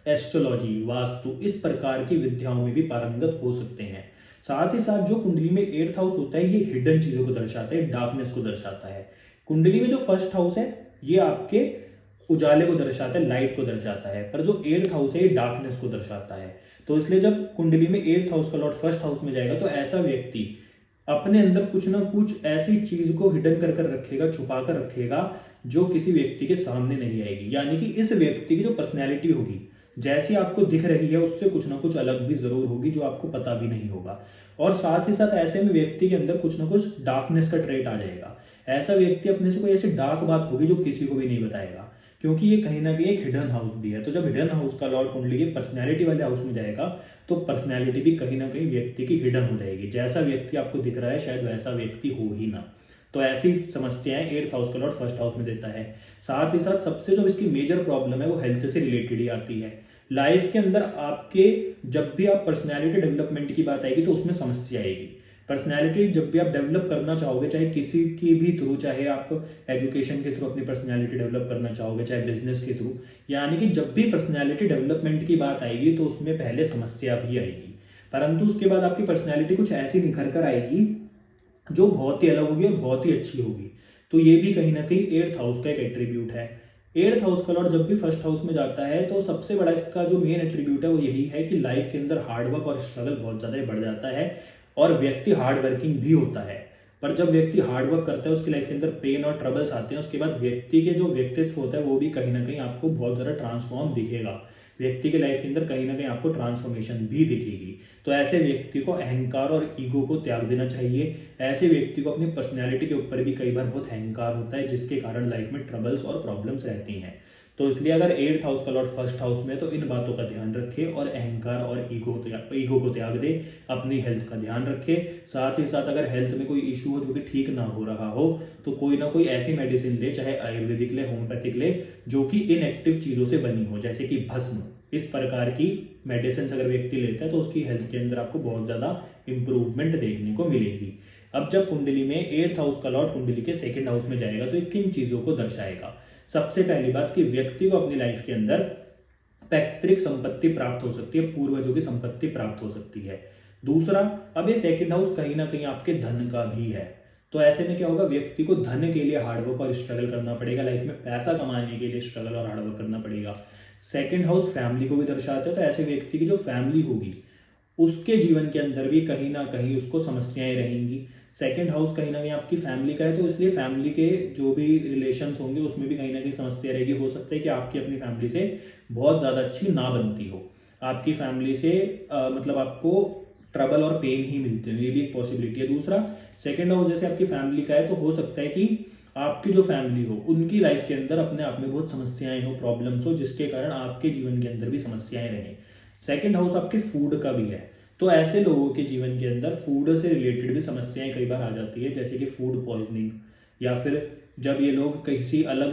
एस्ट्रोलॉजी, वास्तु, इस प्रकार की विद्याओं में भी पारंगत हो सकते हैं। साथ ही साथ जो कुंडली में 8th हाउस होता है ये हिडन चीजों को दर्शाता है, डार्कनेस को दर्शाता है। कुंडली में जो फर्स्ट हाउस है ये आपके उजाले को दर्शाता है, लाइट को दर्शाता है, पर जो 8th हाउस है ये डार्कनेस को दर्शाता है। तो इसलिए जब कुंडली में 8th हाउस का लॉर्ड फर्स्ट हाउस में जाएगा तो ऐसा व्यक्ति अपने अंदर कुछ ना कुछ ऐसी चीज को हिडन कर कर रखेगा, छुपा कर रखेगा, जो किसी व्यक्ति के सामने नहीं आएगी। यानी कि इस व्यक्ति की जो पर्सनैलिटी होगी, जैसी आपको दिख रही है उससे कुछ ना कुछ अलग भी जरूर होगी, जो आपको पता भी नहीं होगा। और साथ ही साथ ऐसे में व्यक्ति के अंदर कुछ ना कुछ डार्कनेस का ट्रेट आ जाएगा। ऐसा व्यक्ति अपने से कोई ऐसी डार्क बात होगी जो किसी को भी नहीं बताएगा, क्योंकि ये कहीं ना कहीं एक हिडन हाउस भी है। तो जब हिडन हाउस का लॉर्ड कुंडली के पर्सनैलिटी वाले हाउस में जाएगा तो पर्सनैलिटी भी कहीं ना कहीं व्यक्ति की हिडन हो जाएगी। जैसा व्यक्ति आपको दिख रहा है शायद वैसा व्यक्ति हो ही ना। तो ऐसी समस्याएं 8th हाउस का लॉर्ड फर्स्ट हाउस में देता है। साथ ही साथ सबसे जो इसकी मेजर प्रॉब्लम है वो हेल्थ से रिलेटेड ही आती है। लाइफ के अंदर आपके जब भी आप पर्सनैलिटी डेवलपमेंट की बात आएगी तो उसमें समस्या आएगी। पर्सनैलिटी जब भी आप डेवलप करना चाहोगे, चाहे किसी की भी थ्रू, चाहे आप एजुकेशन के थ्रू अपनी पर्सनैलिटी डेवलप करना चाहोगे, चाहे बिजनेस के थ्रू, यानी कि जब भी पर्सनैलिटी डेवलपमेंट की बात आएगी तो उसमें पहले समस्या भी आएगी, परंतु उसके बाद आपकी पर्सनैलिटी कुछ ऐसी निखर कर आएगी जो बहुत ही अलग होगी और बहुत ही अच्छी होगी। तो ये भी कहीं ना कहीं 8th हाउस का एक एट्रीब्यूट है। 8th हाउस का लॉर्ड जब भी फर्स्ट हाउस में जाता है तो सबसे बड़ा इसका जो मेन एट्रीब्यूट है वो यही है कि लाइफ के अंदर हार्डवर्क और स्ट्रगल बहुत ज्यादा बढ़ जाता है और व्यक्ति हार्ड वर्किंग भी होता है। पर जब व्यक्ति हार्डवर्क करता है उसकी लाइफ के अंदर पेन और ट्रबल्स आते हैं, उसके बाद व्यक्ति के जो व्यक्तित्व होता है वो भी कहीं ना कहीं आपको बहुत ज़्यादा ट्रांसफॉर्म दिखेगा। व्यक्ति के लाइफ के अंदर कहीं ना कहीं आपको ट्रांसफॉर्मेशन भी दिखेगी। तो ऐसे व्यक्ति को अहंकार और ईगो को त्याग देना चाहिए। ऐसे व्यक्ति को अपनी पर्सनैलिटी के ऊपर भी कई बार बहुत अहंकार होता है, जिसके कारण लाइफ में ट्रबल्स और प्रॉब्लम्स रहती हैं। तो इसलिए अगर 8th हाउस का लॉर्ड फर्स्ट हाउस में तो इन बातों का ध्यान रखे और अहंकार और ईगो को त्याग दे, अपनी हेल्थ का ध्यान रखे। साथ ही साथ अगर हेल्थ में कोई इशू हो जो कि ठीक ना हो रहा हो तो कोई ना कोई ऐसी मेडिसिन ले, चाहे आयुर्वेदिक ले, होम्योपैथिक ले, जो कि इनएक्टिव चीजों से बनी हो, जैसे कि भस्म। इस प्रकार की मेडिसिन अगर व्यक्ति लेता है तो उसकी हेल्थ के अंदर आपको बहुत ज्यादा इंप्रूवमेंट देखने को मिलेगी। अब जब कुंडली में 8th हाउस का लॉर्ड कुंडली के 2nd हाउस में जाएगा तो ये किन चीजों को दर्शाएगा? सबसे पहली बात कि व्यक्ति को अपनी लाइफ के अंदर पैतृक संपत्ति प्राप्त हो सकती है, पूर्वजों की संपत्ति प्राप्त हो सकती है। दूसरा, अब ये 2nd हाउस कहीं ना कहीं आपके धन का भी है। तो ऐसे में क्या होगा, व्यक्ति को धन के लिए हार्डवर्क और स्ट्रगल करना पड़ेगा, लाइफ में पैसा कमाने के लिए स्ट्रगल और हार्डवर्क करना पड़ेगा। 2nd हाउस फैमिली को भी दर्शाता है, तो ऐसे व्यक्ति की जो फैमिली होगी उसके जीवन के अंदर भी कहीं ना कहीं उसको समस्याएं रहेंगी। 2nd हाउस कहीं ना कहीं आपकी फैमिली का है, तो इसलिए फैमिली के जो भी रिलेशंस होंगे उसमें भी कहीं ना कहीं समस्या रहेगी। हो सकता है कि आपकी अपनी फैमिली से बहुत ज़्यादा अच्छी ना बनती हो, आपकी फैमिली से मतलब आपको ट्रबल और पेन ही मिलते हैं, ये भी एक पॉसिबिलिटी है। दूसरा, 2nd हाउस जैसे आपकी फैमिली का है तो हो सकता है कि आपकी जो फैमिली हो उनकी लाइफ के अंदर अपने आप में बहुत समस्याएं हो, प्रॉब्लम्स हो, जिसके कारण आपके जीवन के अंदर भी समस्याएं रहें। 2nd हाउस आपके फूड का भी है, तो ऐसे लोगों के जीवन के अंदर फूड से रिलेटेड भी समस्याएं कई बार आ जाती है, जैसे कि फूड पॉइजनिंग, या फिर जब ये लोग किसी अलग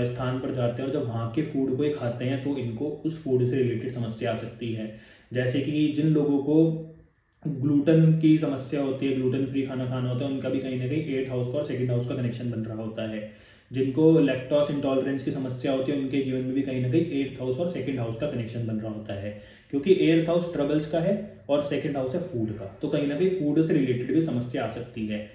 स्थान पर जाते हैं और जब वहाँ के फूड को ये खाते हैं तो इनको उस फूड से रिलेटेड समस्या आ सकती है। जैसे कि जिन लोगों को ग्लूटन की समस्या होती है, ग्लूटन फ्री खाना खाना होता है, उनका भी कहीं ना कहीं 8th हाउस का और 2nd हाउस का कनेक्शन बन रहा होता है। जिनको लैक्टोज इंटॉलरेंस की समस्या होती है उनके जीवन में भी कहीं ना कहीं 8th हाउस और 2nd हाउस का कनेक्शन बन रहा होता है, क्योंकि 8th हाउस ट्रबल्स का है और 2nd हाउस है फूड का, तो कहीं ना कहीं फूड से रिलेटेड भी समस्या आ सकती है।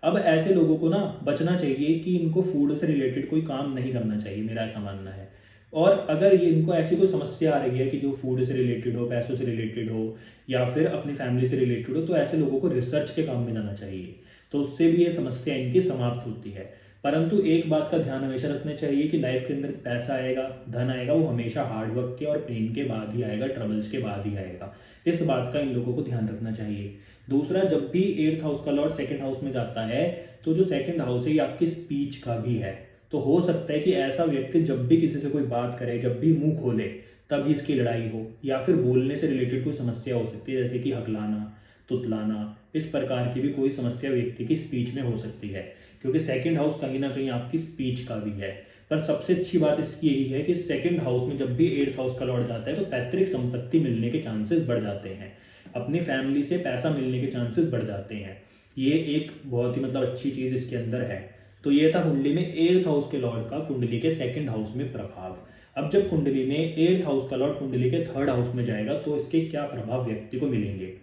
अब ऐसे लोगों को ना बचना चाहिए कि इनको फूड से रिलेटेड कोई काम नहीं करना चाहिए, मेरा ऐसा मानना है। और अगर ये इनको ऐसी कोई समस्या आ रही है कि जो फूड से रिलेटेड हो, पैसों से रिलेटेड हो, या फिर अपनी फैमिली से रिलेटेड हो, तो ऐसे लोगों को रिसर्च के काम में जाना चाहिए, तो उससे भी ये समस्या इनकी समाप्त होती है। परंतु एक बात का ध्यान हमेशा रखना चाहिए कि लाइफ के अंदर पैसा आएगा, धन आएगा, वो हमेशा हार्डवर्क के और पेन के बाद ही आएगा, ट्रबल्स के बाद ही आएगा। इस बात का इन लोगों को ध्यान रखना चाहिए। दूसरा, जब भी 8th हाउस का लॉर्ड 2nd हाउस में जाता है तो जो 2nd हाउस है ये आपकी स्पीच का भी है। तो हो सकता है कि ऐसा व्यक्ति जब भी किसी से कोई बात करे, जब भी मुंह खोले तभी इसकी लड़ाई हो, या फिर बोलने से रिलेटेड कोई समस्या हो सकती है, जैसे कि हकलाना, तुतलाना, इस प्रकार की भी कोई समस्या व्यक्ति की स्पीच में हो सकती है, क्योंकि 2nd हाउस कहीं ना कहीं आपकी स्पीच का भी है। पर सबसे अच्छी बात इसकी यही है कि 2nd हाउस में जब भी 8th हाउस का लॉर्ड जाता है तो पैतृक संपत्ति मिलने के चांसेस बढ़ जाते हैं, अपनी फैमिली से पैसा मिलने के चांसेस बढ़ जाते हैं। ये एक बहुत ही मतलब अच्छी चीज इसके अंदर है। तो ये था कुंडली में 8th हाउस के लॉर्ड का कुंडली के 2nd हाउस में प्रभाव। अब जब कुंडली में 8th हाउस का लॉर्ड कुंडली के 3rd हाउस में जाएगा तो इसके क्या प्रभाव व्यक्ति को मिलेंगे।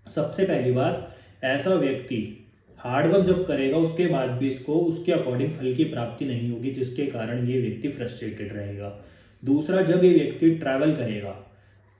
सबसे पहली बात, ऐसा व्यक्ति हार्डवर्क जब करेगा उसके बाद भी इसको उसके अकॉर्डिंग फल की प्राप्ति नहीं होगी, जिसके कारण ये व्यक्ति फ्रस्ट्रेटेड रहेगा। दूसरा, जब ये व्यक्ति ट्रैवल करेगा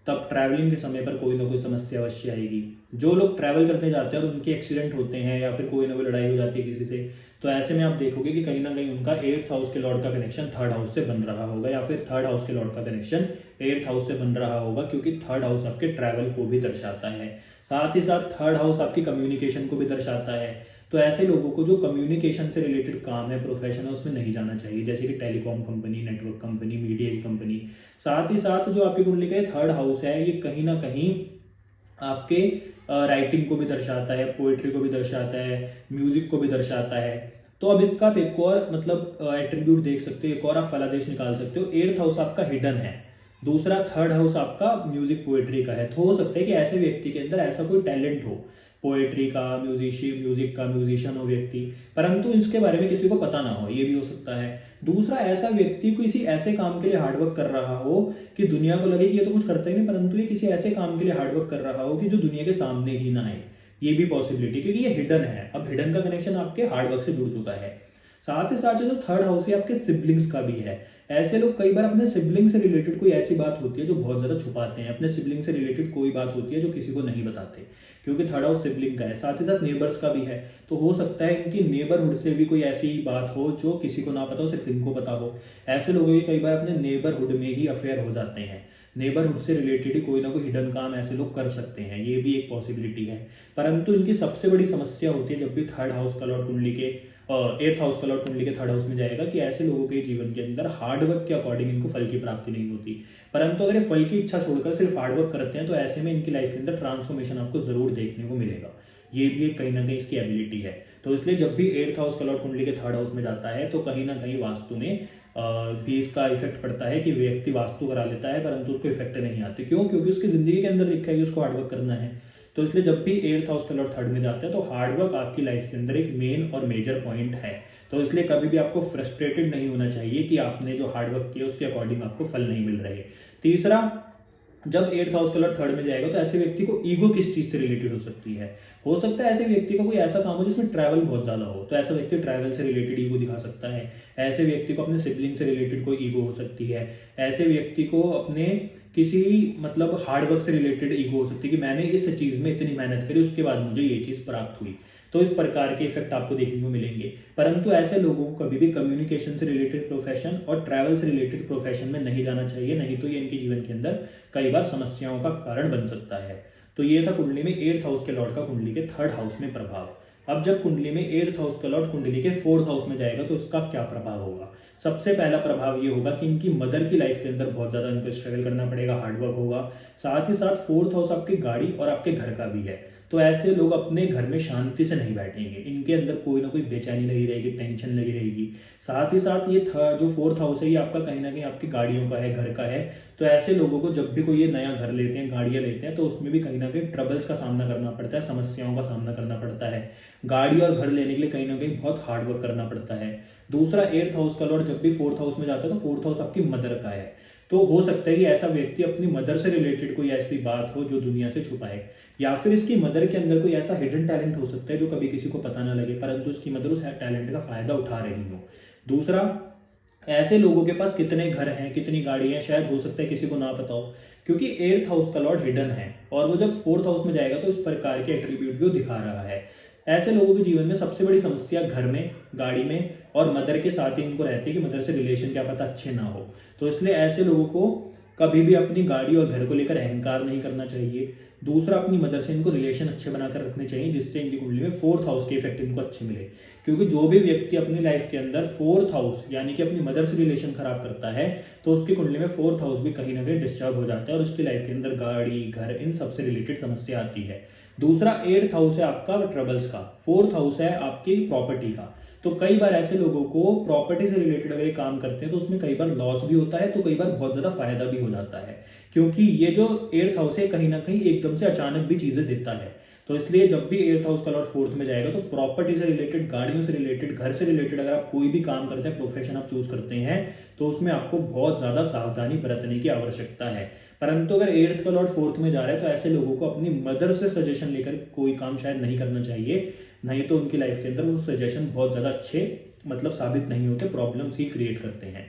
तब ट्रैवलिंग के समय पर कोई ना कोई समस्या अवश्य आएगी। जो लोग ट्रैवल करने जाते हैं और उनके एक्सीडेंट होते हैं या फिर कोई ना कोई लड़ाई हो जाती है किसी से, तो ऐसे में आप देखोगे कि कहीं ना कहीं उनका 8th हाउस के लॉर्ड का कनेक्शन 3rd हाउस से बन रहा होगा, या फिर 3rd हाउस के लॉर्ड का कनेक्शन 8th हाउस से बन रहा होगा, क्योंकि 3rd हाउस आपके ट्रैवल को भी दर्शाता है। साथ ही साथ 3rd हाउस आपकी कम्युनिकेशन को भी दर्शाता है। तो ऐसे लोगों को जो कम्युनिकेशन से रिलेटेड काम है, प्रोफेशन है, उसमें नहीं जाना चाहिए, जैसे कि telecom company, network company, media की कंपनी। साथ ही साथ जो आपकी कुंडली का 3rd हाउस है, ये कहीं ना कहीं आपके राइटिंग को भी दर्शाता है, पोएट्री को भी दर्शाता है, म्यूजिक को भी दर्शाता है। तो अब इसका आप एक और मतलब एट्रीब्यूट देख सकते हो, एक और आप फलादेश निकाल सकते हो। 8th हाउस आपका हिडन है, दूसरा 3rd हाउस आपका म्यूजिक पोएट्री का है। तो हो सकता है कि ऐसे व्यक्ति के अंदर ऐसा कोई टैलेंट हो, पोएट्री का, म्यूजिक का, म्यूजिशियन हो व्यक्ति, परंतु इसके बारे में किसी को पता ना हो, ये भी हो सकता है। दूसरा, ऐसा व्यक्ति किसी ऐसे काम के लिए हार्डवर्क कर रहा हो कि दुनिया को लगे कि ये तो कुछ करता ही नहीं, परंतु ये किसी ऐसे काम के लिए हार्डवर्क कर रहा हो कि जो दुनिया के सामने ही ना आए, ये भी पॉसिबिलिटी, क्योंकि ये हिडन है। अब हिडन का कनेक्शन आपके हार्डवर्क से जुड़ चुका है। साथ ही साथ जो 3rd हाउस है आपके सिबलिंग्स का भी है। ऐसे लोग कई बार अपने सिबलिंग से रिलेटेड कोई ऐसी बात होती है जो बहुत ज्यादा छुपाते हैं, अपने सिबलिंग से रिलेटेड कोई बात होती है जो किसी को नहीं बताते, क्योंकि 3rd हाउस सिबलिंग का है। साथ ही साथ नेबर्स का भी है, तो हो सकता है इनकी नेबरहुड से भी कोई ऐसी बात हो जो किसी को ना पता हो, सिर्फ इनको पता हो। ऐसे लोगों के कई बार अपने नेबरहुड में ही अफेयर हो जाते हैं, नेबरहुड से रिलेटेड ही कोई ना कोई हिडन काम ऐसे लोग कर सकते हैं, ये भी एक पॉसिबिलिटी है। परंतु इनकी सबसे बड़ी समस्या होती है जब भी 3rd हाउस का लॉर्ड कुंडली के 8th हाउस का लॉर्ड कुंडली के 3rd हाउस में जाएगा, कि ऐसे लोगों के जीवन के अंदर हार्डवर्क के अकॉर्डिंग इनको फल की प्राप्ति नहीं होती। परंतु अगर ये फल की इच्छा छोड़कर सिर्फ हार्डवर्क करते हैं तो ऐसे में इनकी लाइफ के अंदर ट्रांसफॉर्मेशन आपको जरूर देखने को मिलेगा। ये भी एक कहीं ना कहीं इसकी एबिलिटी है। तो इसलिए जब भी 8th हाउस का लॉर्ड कुंडली के 3rd हाउस में जाता है तो कहीं ना कहीं वास्तु में भी इसका इफेक्ट पड़ता है कि व्यक्ति वास्तु करा लेता है, परंतु उसको इफेक्ट नहीं आते। क्यों? क्योंकि उसकी जिंदगी के अंदर लिखा है कि उसको हार्डवर्क करना है। तो इसलिए जब भी 8th हाउस का लॉर्ड 3rd में जाता है तो हार्डवर्क आपकी लाइफ के अंदर एक मेन और मेजर पॉइंट है। तो इसलिए कभी भी आपको फ्रस्ट्रेटेड नहीं होना चाहिए कि आपने जो हार्डवर्क किया उसके अकॉर्डिंग आपको फल नहीं मिल रहे। तीसरा, जब 8th हाउस का लॉर्ड 3rd में जाएगा तो ऐसे व्यक्ति को ईगो किस चीज से रिलेटेड हो सकती है। हो सकता है ऐसे व्यक्ति को कोई ऐसा काम हो जिसमें ट्रैवल बहुत ज्यादा हो, तो ऐसा व्यक्ति ट्रैवल से रिलेटेड ईगो दिखा सकता है। ऐसे व्यक्ति को अपने सिबलिंग से रिलेटेड कोई ईगो हो सकती है। ऐसे व्यक्ति को अपने किसी मतलब हार्डवर्क से रिलेटेड ईगो हो सकती है कि मैंने इस चीज में इतनी मेहनत करी, उसके बाद मुझे ये चीज प्राप्त हुई। तो इस प्रकार के इफेक्ट आपको देखने को मिलेंगे। परंतु ऐसे लोगों को कभी भी कम्युनिकेशन से रिलेटेड प्रोफेशन और ट्रैवल से रिलेटेड प्रोफेशन में नहीं जाना चाहिए, नहीं तो ये इनके जीवन के अंदर कई बार समस्याओं का कारण बन सकता है। तो ये था कुंडली में 8th हाउस के लॉर्ड का कुंडली के 3rd हाउस में प्रभाव। अब जब कुंडली में 8th हाउस का लॉर्ड कुंडली के 4th हाउस में जाएगा तो इसका क्या प्रभाव होगा। सबसे पहला प्रभाव ये होगा कि इनकी मदर की लाइफ के अंदर बहुत ज्यादा इनको स्ट्रगल करना पड़ेगा, हार्डवर्क होगा। साथ ही साथ 4th हाउस आपकी गाड़ी और आपके घर का भी है, तो ऐसे लोग अपने घर में शांति से नहीं बैठेंगे, इनके अंदर कोई ना कोई बेचैनी लगी रहेगी, टेंशन लगी रहेगी। साथ ही साथ ये जो 4th हाउस है ये आपका कहीं ना कहीं आपकी गाड़ियों का है, घर का है। तो ऐसे लोगों को जब भी कोई ये नया घर लेते हैं, गाड़ियां लेते हैं, तो उसमें भी कहीं ना कहीं ट्रबल्स का सामना करना पड़ता है, समस्याओं का सामना करना पड़ता है। गाड़ी और घर लेने के लिए कहीं ना कहीं बहुत हार्डवर्क करना पड़ता है। दूसरा, 8th हाउस का लॉर्ड जब भी 4th हाउस में जाता है तो 4th हाउस आपकी मदर का है। तो हो सकता है कि ऐसा व्यक्ति अपनी मदर से रिलेटेड कोई ऐसी बात हो जो दुनिया से छुपाए, या फिर इसकी मदर के अंदर कोई ऐसा हिडन टैलेंट हो सकता है जो कभी किसी को पता ना लगे, परंतु उसकी मदर उस टैलेंट का फायदा उठा रही हो। दूसरा, ऐसे लोगों के पास कितने घर हैं, कितनी गाड़ी है, शायद हो सकता है किसी को ना पता हो, क्योंकि 8th हाउस का लॉर्ड हिडन है और वो जब 4th हाउस में जाएगा तो इस प्रकार के एट्रीब्यूट भी वो दिखा रहा है। ऐसे लोगों के जीवन में सबसे बड़ी समस्या घर में, गाड़ी में और मदर के साथ ही इनको रहती है कि मदर से रिलेशन क्या पता अच्छे ना हो। तो इसलिए ऐसे लोगों को कभी भी अपनी गाड़ी और घर को लेकर अहंकार नहीं करना चाहिए। दूसरा, अपनी मदर से इनको रिलेशन अच्छे बनाकर रखने चाहिए, जिससे इनकी कुंडली में 4th हाउस के इफेक्ट इनको अच्छे मिले। क्योंकि जो भी व्यक्ति अपनी लाइफ के अंदर 4th हाउस यानी कि अपनी मदर से रिलेशन खराब करता है तो उसकी कुंडली में 4th हाउस भी कहीं ना कहीं डिस्टर्ब हो जाता है और उसकी लाइफ के अंदर गाड़ी, घर, इन सबसे रिलेटेड समस्या आती है। दूसरा, 8th हाउस है आपका ट्रबल्स का, 4th हाउस है आपकी प्रॉपर्टी का। तो कई बार ऐसे लोगों को प्रॉपर्टी से रिलेटेड अगर काम करते हैं तो उसमें कई बार लॉस भी होता है, तो कई बार बहुत ज्यादा फायदा भी हो जाता है, क्योंकि ये जो 8th हाउस है कहीं ना कहीं एकदम से अचानक भी चीजें देता है। तो इसलिए जब भी 8th हाउस का लॉर्ड 4th में जाएगा तो प्रॉपर्टी से रिलेटेड, गाड़ियों से रिलेटेड, घर से रिलेटेड अगर आप कोई भी काम करते हैं, प्रोफेशन आप चूज करते हैं, तो उसमें आपको बहुत ज्यादा सावधानी बरतने की आवश्यकता है। परंतु अगर 8th का लॉर्ड 4th में जा रहा है तो ऐसे लोगों को अपनी मदर से सजेशन लेकर कोई काम शायद नहीं करना चाहिए, नहीं तो उनकी लाइफ के अंदर वो सजेशन बहुत ज्यादा अच्छे मतलब साबित नहीं होते, प्रॉब्लम्स ही क्रिएट करते हैं।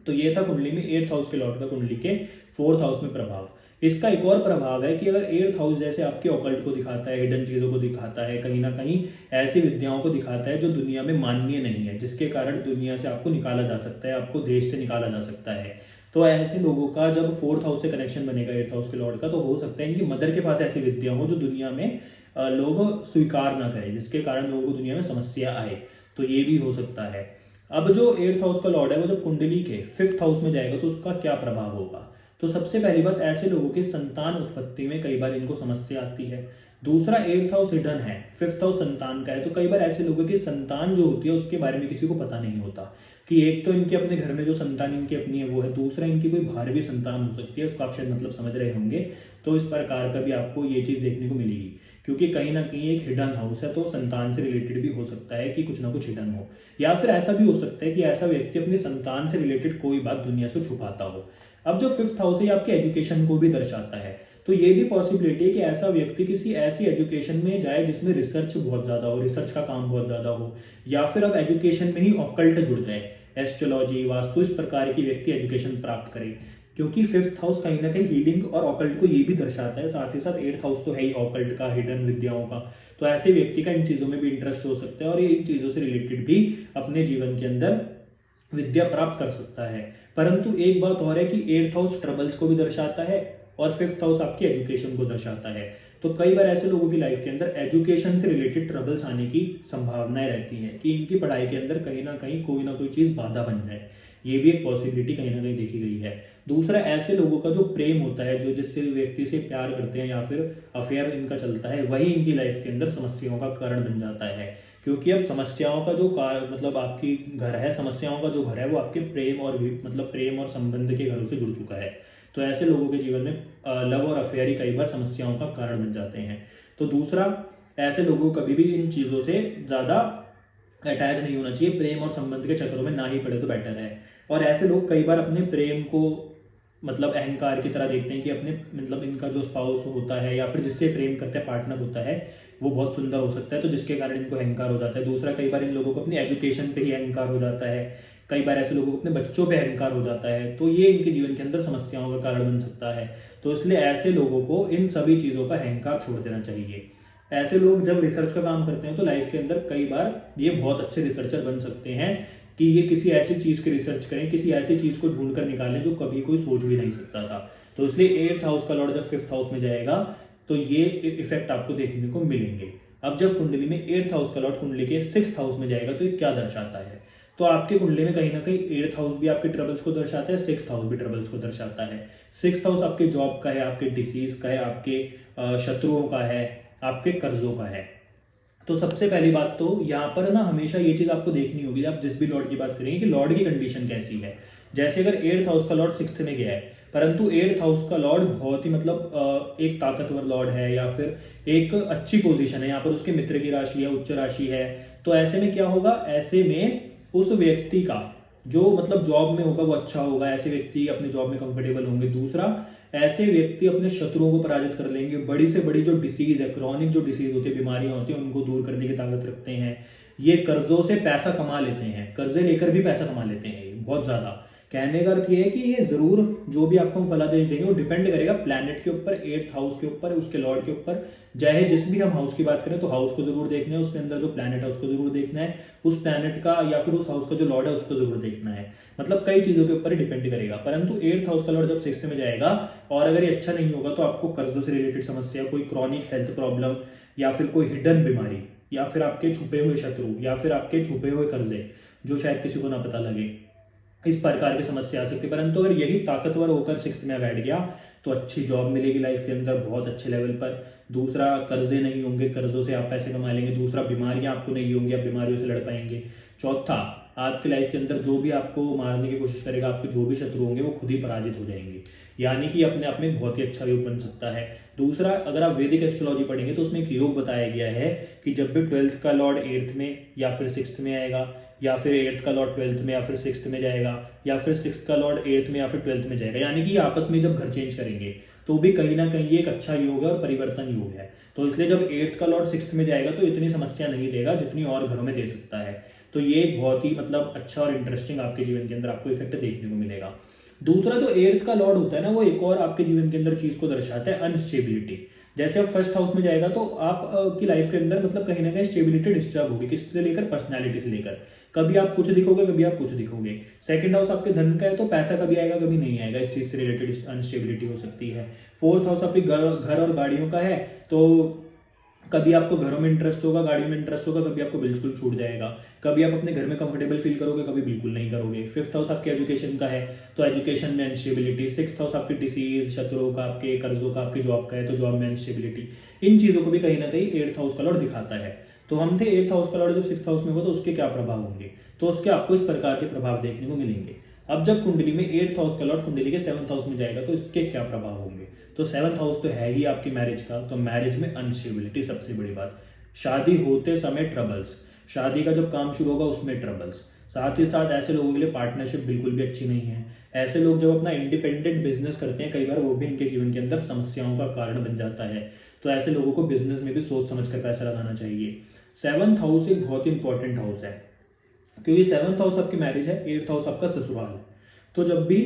तो ये था कुंडली में 8th हाउस के लॉर्ड का कुंडली के 4th हाउस में प्रभाव। इसका एक और प्रभाव है कि अगर 8th हाउस जैसे आपके ऑकल्ट को दिखाता है, हिडन चीजों को दिखाता है, कहीं ना कहीं ऐसी विद्याओं को दिखाता है जो दुनिया में माननीय नहीं है, जिसके कारण दुनिया से आपको निकाला जा सकता है, आपको देश से निकाला जा सकता है, तो ऐसे लोगों का जब 4th हाउस से कनेक्शन बनेगा 8th हाउस के लॉर्ड का, तो हो सकता है कि मदर के पास ऐसी विद्या हो जो दुनिया में लोग स्वीकार ना करें, जिसके कारण लोगों को दुनिया में समस्या आए, तो ये भी हो सकता है। अब जो 8th हाउस का लॉर्ड है वो जब कुंडली के 5th हाउस में जाएगा तो उसका क्या प्रभाव होगा। तो सबसे पहली बात, ऐसे लोगों की संतान उत्पत्ति में कई बार इनको समस्या आती है। दूसरा, 8th हाउस हिडन है, 5th हाउस संतान का है, तो कई बार ऐसे लोगों की संतान जो होती है उसके बारे में किसी को पता नहीं होता कि एक तो इनके अपने घर में जो संतान इनकी अपनी है वो है, दूसरा इनकी कोई बाहर भी संतान हो सकती है, इसका आप शायद मतलब समझ रहे होंगे। तो इस प्रकार का भी आपको ये चीज देखने को मिलेगी, क्योंकि कहीं ना कहीं एक हिडन हाउस है, तो संतान से रिलेटेड भी हो सकता है कि कुछ ना कुछ हिडन हो, या फिर ऐसा भी हो सकता है कि ऐसा व्यक्ति अपनी संतान से रिलेटेड कोई बात दुनिया से छुपाता हो। अब जो 5th हाउस है ये आपके एजुकेशन को भी दर्शाता है, तो ये भी पॉसिबिलिटी है कि ऐसा व्यक्ति किसी ऐसी एजुकेशन में जाए जिसमें रिसर्च बहुत ज्यादा हो, रिसर्च का काम बहुत ज्यादा हो, या फिर अब एजुकेशन में ही ऑकल्ट जुड़ जाए, एस्ट्रोलॉजी, वास्तु, इस प्रकार की व्यक्ति एजुकेशन प्राप्त करे, क्योंकि 5th हाउस कहीं ना कहीं हीलिंग और ऑकल्ट को ये भी दर्शाता है, साथ ही साथ 8th हाउस तो है ही ऑकल्ट का, हिडन विद्याओं का, तो ऐसे व्यक्ति का इन चीजों में भी इंटरेस्ट हो सकता है और ये इन चीजों से रिलेटेड भी अपने जीवन के अंदर विद्या प्राप्त कर सकता है। परंतु एक बात और है कि 8th हाउस ट्रबल्स को भी दर्शाता है और 5th हाउस आपकी एजुकेशन को दर्शाता है, तो कई बार ऐसे लोगों की लाइफ के अंदर एजुकेशन से रिलेटेड ट्रबल्स आने की संभावनाएं रहती हैं कि इनकी पढ़ाई के अंदर कहीं ना कहीं कोई ना कोई चीज बाधा बन जाए, ये भी एक पॉसिबिलिटी कहीं ना कहीं देखी गई है। दूसरा, ऐसे लोगों का जो प्रेम होता है, जो जिससे व्यक्ति से प्यार करते हैं या फिर अफेयर इनका चलता है, वही इनकी लाइफ के अंदर समस्याओं का कारण बन जाता है, क्योंकि अब समस्याओं का जो मतलब आपकी घर है, समस्याओं का जो घर है वो आपके प्रेम और मतलब प्रेम और संबंध के घरों से जुड़ चुका है, तो ऐसे लोगों के जीवन में लव और अफेयर ही कई बार समस्याओं का कारण बन जाते हैं। तो दूसरा, ऐसे लोगों को कभी भी इन चीजों से ज्यादा अटैच नहीं होना चाहिए, प्रेम और संबंध के चक्करों में ना ही पड़े तो बेटर है। और ऐसे लोग कई बार अपने प्रेम को मतलब अहंकार की तरह देखते हैं कि अपने मतलब इनका जो स्पाउस होता है या फिर जिससे प्रेम करते हैं पार्टनर होता है वो बहुत सुंदर हो सकता है, तो जिसके कारण इनको अहंकार हो जाता है। दूसरा, कई बार इन लोगों को अपनी एजुकेशन पे ही अहंकार हो जाता है, कई बार ऐसे लोगों को अपने बच्चों पे अहंकार हो जाता है, तो ये इनके जीवन के अंदर समस्याओं का कारण बन सकता है। तो इसलिए ऐसे लोगों को इन सभी चीजों का अहंकार छोड़ देना चाहिए। ऐसे लोग जब रिसर्च का काम करते हैं तो लाइफ के अंदर कई बार ये बहुत अच्छे रिसर्चर बन सकते हैं कि ये किसी ऐसी चीज की रिसर्च करें, किसी ऐसी चीज को ढूंढ कर निकालें जो कभी कोई सोच भी नहीं सकता था। तो इसलिए 8th हाउस का लॉर्ड जब 5th हाउस में जाएगा तो ये इफेक्ट आपको देखने को मिलेंगे। अब जब कुंडली में 8th हाउस का लॉर्ड कुंडली के 6th हाउस में जाएगा तो ये क्या दर्शाता है, तो आपके कुंडली में कहीं ना कहीं 8th हाउस भी आपके ट्रबल्स को दर्शाता है, 6th हाउस भी ट्रबल्स को दर्शाता है। 6th हाउस आपके जॉब का है, आपके डिसीज का है, आपके शत्रुओं का है, आपके कर्जों का है। तो सबसे पहली बात तो यहाँ पर ना हमेशा ये चीज आपको देखनी होगी आप जिस भी लॉर्ड की बात करेंगे कि लॉर्ड की कंडीशन कैसी है। जैसे अगर 8th हाउस का लॉर्ड 6th में गया है, परंतु 8th हाउस का लॉर्ड बहुत ही मतलब एक ताकतवर लॉर्ड है या फिर एक अच्छी पोजीशन है, यहाँ पर उसके मित्र की राशि है, उच्च राशि है, तो ऐसे में क्या होगा, ऐसे में उस व्यक्ति का जो मतलब जॉब में होगा वो अच्छा होगा, ऐसे व्यक्ति अपने जॉब में कंफर्टेबल होंगे। दूसरा, ऐसे व्यक्ति अपने शत्रुओं को पराजित कर लेंगे, बड़ी से बड़ी जो डिसीज है, क्रॉनिक जो डिसीज होती है, बीमारियां होती हैं, उनको दूर करने की ताकत रखते हैं। ये कर्जों से पैसा कमा लेते हैं, कर्जे लेकर भी पैसा कमा लेते हैं, बहुत ज्यादा। कहने का अर्थ ये है कि ये जरूर जो भी आपको हम फलादेश देंगे वो डिपेंड करेगा प्लैनेट के ऊपर, 8th हाउस के ऊपर, उसके लॉर्ड के ऊपर। चाहे जिस भी हम हाउस की बात करें तो हाउस को जरूर देखना है, उसके अंदर जो प्लैनेट है उसको जरूर देखना है, उस प्लैनेट का या फिर उस हाउस का जो लॉर्ड है उसको जरूर देखना है, मतलब कई चीजों के ऊपर डिपेंड करेगा। परंतु 8th हाउस का लॉर्ड जब 6th में जाएगा और अगर ये अच्छा नहीं होगा तो आपको कर्जों से रिलेटेड समस्या, कोई क्रॉनिक हेल्थ प्रॉब्लम या फिर कोई हिडन बीमारी या फिर आपके छुपे हुए शत्रु या फिर आपके छुपे हुए कर्जे जो शायद किसी को ना पता लगे, इस प्रकार की समस्या आ सकती है। परंतु अगर यही ताकतवर होकर 6th में बैठ गया तो अच्छी जॉब मिलेगी लाइफ के अंदर बहुत अच्छे लेवल पर। दूसरा, कर्जे नहीं होंगे, कर्जों से आप पैसे कमा लेंगे। दूसरा, बीमारियां आपको नहीं होंगी, आप बीमारियों से लड़ पाएंगे। चौथा, आपकी लाइफ के अंदर जो भी आपको मारने की कोशिश करेगा, आपके जो भी शत्रु होंगे वो खुद ही पराजित हो जाएंगे। यानी कि अपने आप में एक बहुत ही अच्छा योग बन सकता है। दूसरा, अगर आप वैदिक एस्ट्रोलॉजी पढ़ेंगे तो उसमें एक योग बताया गया है कि जब भी 12th का लॉर्ड 8th में या फिर 6th में आएगा, या फिर 8th का लॉर्ड 12th में या फिर 6th में जाएगा, या फिर 6th का लॉर्ड 8th में या फिर 12th में जाएगा, यानी कि आपस में जब घर चेंज करेंगे तो भी कहीं ना कहीं ये एक अच्छा योग है और परिवर्तन योग है। तो इसलिए जब 8th का लॉर्ड 6th में जाएगा तो इतनी समस्या नहीं देगा जितनी और घरों में दे सकता है। तो ये एक बहुत ही मतलब अच्छा और इंटरेस्टिंग आपके जीवन के अंदर आपको इफेक्ट देखने को मिलेगा। दूसरा, जो 8th का लॉर्ड होता है ना, वो एक और आपके जीवन के अंदर चीज को दर्शाता है, अनस्टेबिलिटी। जैसे अब फर्स्ट हाउस में जाएगा तो आप की लाइफ के अंदर मतलब कहीं ना कहीं स्टेबिलिटी डिस्टर्ब होगी, किससे लेकर, पर्सनैलिटी से लेकर। कभी आप कुछ दिखोगे, कभी आप कुछ दिखोगे। सेकंड हाउस आपके धन का है तो पैसा कभी आएगा कभी नहीं आएगा, इस चीज से रिलेटेड अनस्टेबिलिटी हो सकती है। फोर्थ हाउस आपके घर और गाड़ियों का है तो कभी आपको घरों में इंटरेस्ट होगा, गाड़ियों में इंटरेस्ट होगा, कभी आपको बिल्कुल छूट जाएगा। कभी आप अपने घर में कंफर्टेबल फील करोगे, कभी बिल्कुल नहीं करोगे। फिफ्थ हाउस आपके एजुकेशन का है तो एजुकेशन में अनस्टेबिलिटी। सिक्स्थ हाउस आपकी डिसीज, शत्रुओं का, आपके कर्जों का, आपकी जॉब का है तो जॉब में अनस्टेबिलिटी। इन चीजों को भी कहीं ना कहीं 8th हाउस का लॉर्ड दिखाता है। तो हम थे 8th हाउस का लॉर्ड जब 6th हाउस में हो तो उसके क्या प्रभाव होंगे, तो उसके आपको इस प्रकार के प्रभाव देखने को मिलेंगे। अब जब कुंडली में 8th हाउस का लॉर्ड कुंडली के 7th हाउस में जाएगा तो इसके क्या प्रभाव होंगे। तो 7th हाउस तो है ही आपकी मैरिज का, तो मैरिज में अनस्टेबिलिटी सबसे बड़ी बात। शादी होते समय ट्रबल्स, शादी का जब काम शुरू होगा उसमें ट्रबल्स। साथ ही साथ ऐसे लोगों के लिए पार्टनरशिप बिल्कुल भी अच्छी नहीं है। ऐसे लोग जब अपना इंडिपेंडेंट बिजनेस करते हैं, कई बार वो भी इनके जीवन के अंदर समस्याओं का कारण बन जाता है। तो ऐसे लोगों को बिजनेस में भी सोच समझ कर पैसा लगाना चाहिए। 7th हाउस एक बहुत इंपॉर्टेंट हाउस है, क्योंकि 7th हाउस आपकी मैरिज है, 8th हाउस आपका ससुराल है। तो जब भी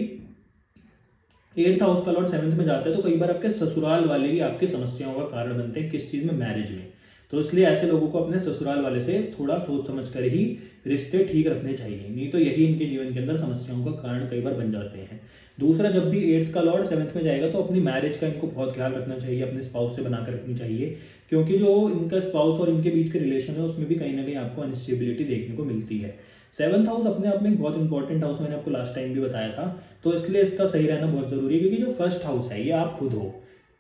8th हाउस का लॉर्ड 7th में जाता है तो कई बार आपके ससुराल वाले ही आपकी समस्याओं का कारण बनते हैं, किस चीज में, मैरिज में। तो इसलिए ऐसे लोगों को अपने ससुराल वाले से थोड़ा सोच समझ कर ही रिश्ते ठीक रखने चाहिए, नहीं तो यही इनके जीवन के अंदर समस्याओं का कारण कई बार बन जाते हैं। दूसरा, जब भी 8th का लॉर्ड 7th में जाएगा तो अपनी मैरिज का इनको बहुत ख्याल रखना चाहिए, अपने स्पाउस से बनाकर रखनी चाहिए, क्योंकि जो इनका स्पाउस और इनके बीच के रिलेशन है उसमें भी कहीं ना कहीं आपको अनस्टेबिलिटी देखने को मिलती है। 7th हाउस अपने आप में एक बहुत इंपॉर्टेंट हाउस, मैंने आपको लास्ट टाइम भी बताया था, तो इसलिए इसका सही रहना बहुत जरूरी है। क्योंकि जो फर्स्ट हाउस है ये आप खुद हो,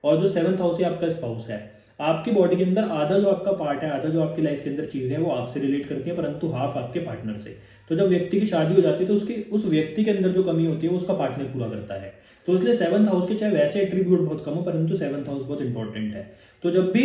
और जो 7th हाउस है आपका स्पाउस है। आपकी बॉडी के अंदर आधा जो आपका पार्ट है, आधा जो आपकी लाइफ के अंदर चीजें हैं वो आपसे रिलेट करती है, परंतु हाफ आपके पार्टनर से। तो जब व्यक्ति की शादी हो जाती है तो उसकी उस व्यक्ति के अंदर जो कमी होती है वो उसका पार्टनर पूरा करता है। तो इसलिए 7th हाउस के चाहे वैसे एट्रीब्यूट बहुत कम हो, परंतु 7th हाउस बहुत इंपॉर्टेंट है। तो जब भी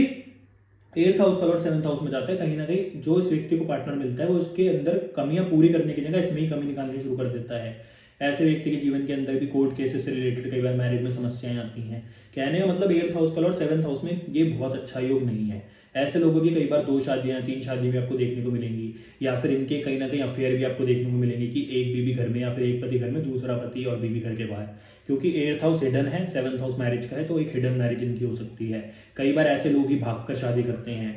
8th हाउस का लॉर्ड 7th हाउस में जाता है, कहीं ना कहीं जो इस व्यक्ति को पार्टनर मिलता है वो इसके अंदर कमियां पूरी करने की जगह इसमें ही कमी निकालनी शुरू कर देता है। ऐसे व्यक्ति के जीवन के अंदर भी कोर्ट केसेस से रिलेटेड कई बार मैरिज में समस्याएं आती हैं। कहने का मतलब 8th हाउस का लॉर्ड 7th हाउस में ये बहुत अच्छा योग नहीं है। ऐसे लोगों की कई बार 2 शादियां, 3 शादी भी आपको देखने को मिलेंगी, या फिर इनके कहीं ना कहीं अफेयर भी आपको देखने को मिलेंगे कि एक बीवी घर में या फिर एक पति घर में, दूसरा पति और बीवी घर के बाहर। क्योंकि 8th हाउस हिडन है, 7th हाउस मैरिज का है, तो एक हिडन मैरिज इनकी हो सकती है। कई बार ऐसे लोग ही भागकर शादी करते हैं,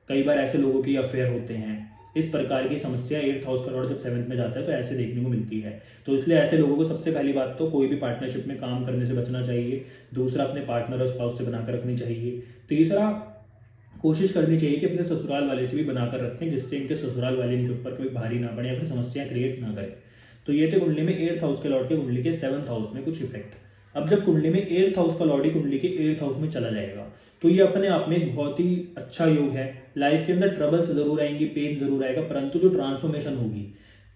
कई बार ऐसे लोगों की अफेयर होते हैं। इस प्रकार की समस्या 8th हाउस का लॉर्ड जब 7th में जाता है तो ऐसे देखने को मिलती है। तो इसलिए ऐसे लोगों को सबसे पहली बात तो कोई भी पार्टनरशिप में काम करने से बचना चाहिए। दूसरा, अपने पार्टनर और स्पाउस से बनाकर रखनी चाहिए। तीसरा, कोशिश करनी चाहिए कि अपने ससुराल वाले से भी बनाकर रखें, जिससे इनके ससुराल वाले इनके ऊपर कभी भारी ना पड़े या फिर समस्या क्रिएट ना करें। तो ये थे कुंडली में 8th हाउस के लॉर्ड के कुंडली के 7th हाउस में कुछ इफेक्ट। अब जब कुंडली में 8th हाउस का लॉर्ड ही कुंडली के 8th हाउस में चला जाएगा तो ये अपने आप में एक बहुत ही अच्छा योग है। लाइफ के अंदर ट्रबल्स जरूर आएंगी, पेन जरूर आएगा, परंतु जो ट्रांसफॉर्मेशन होगी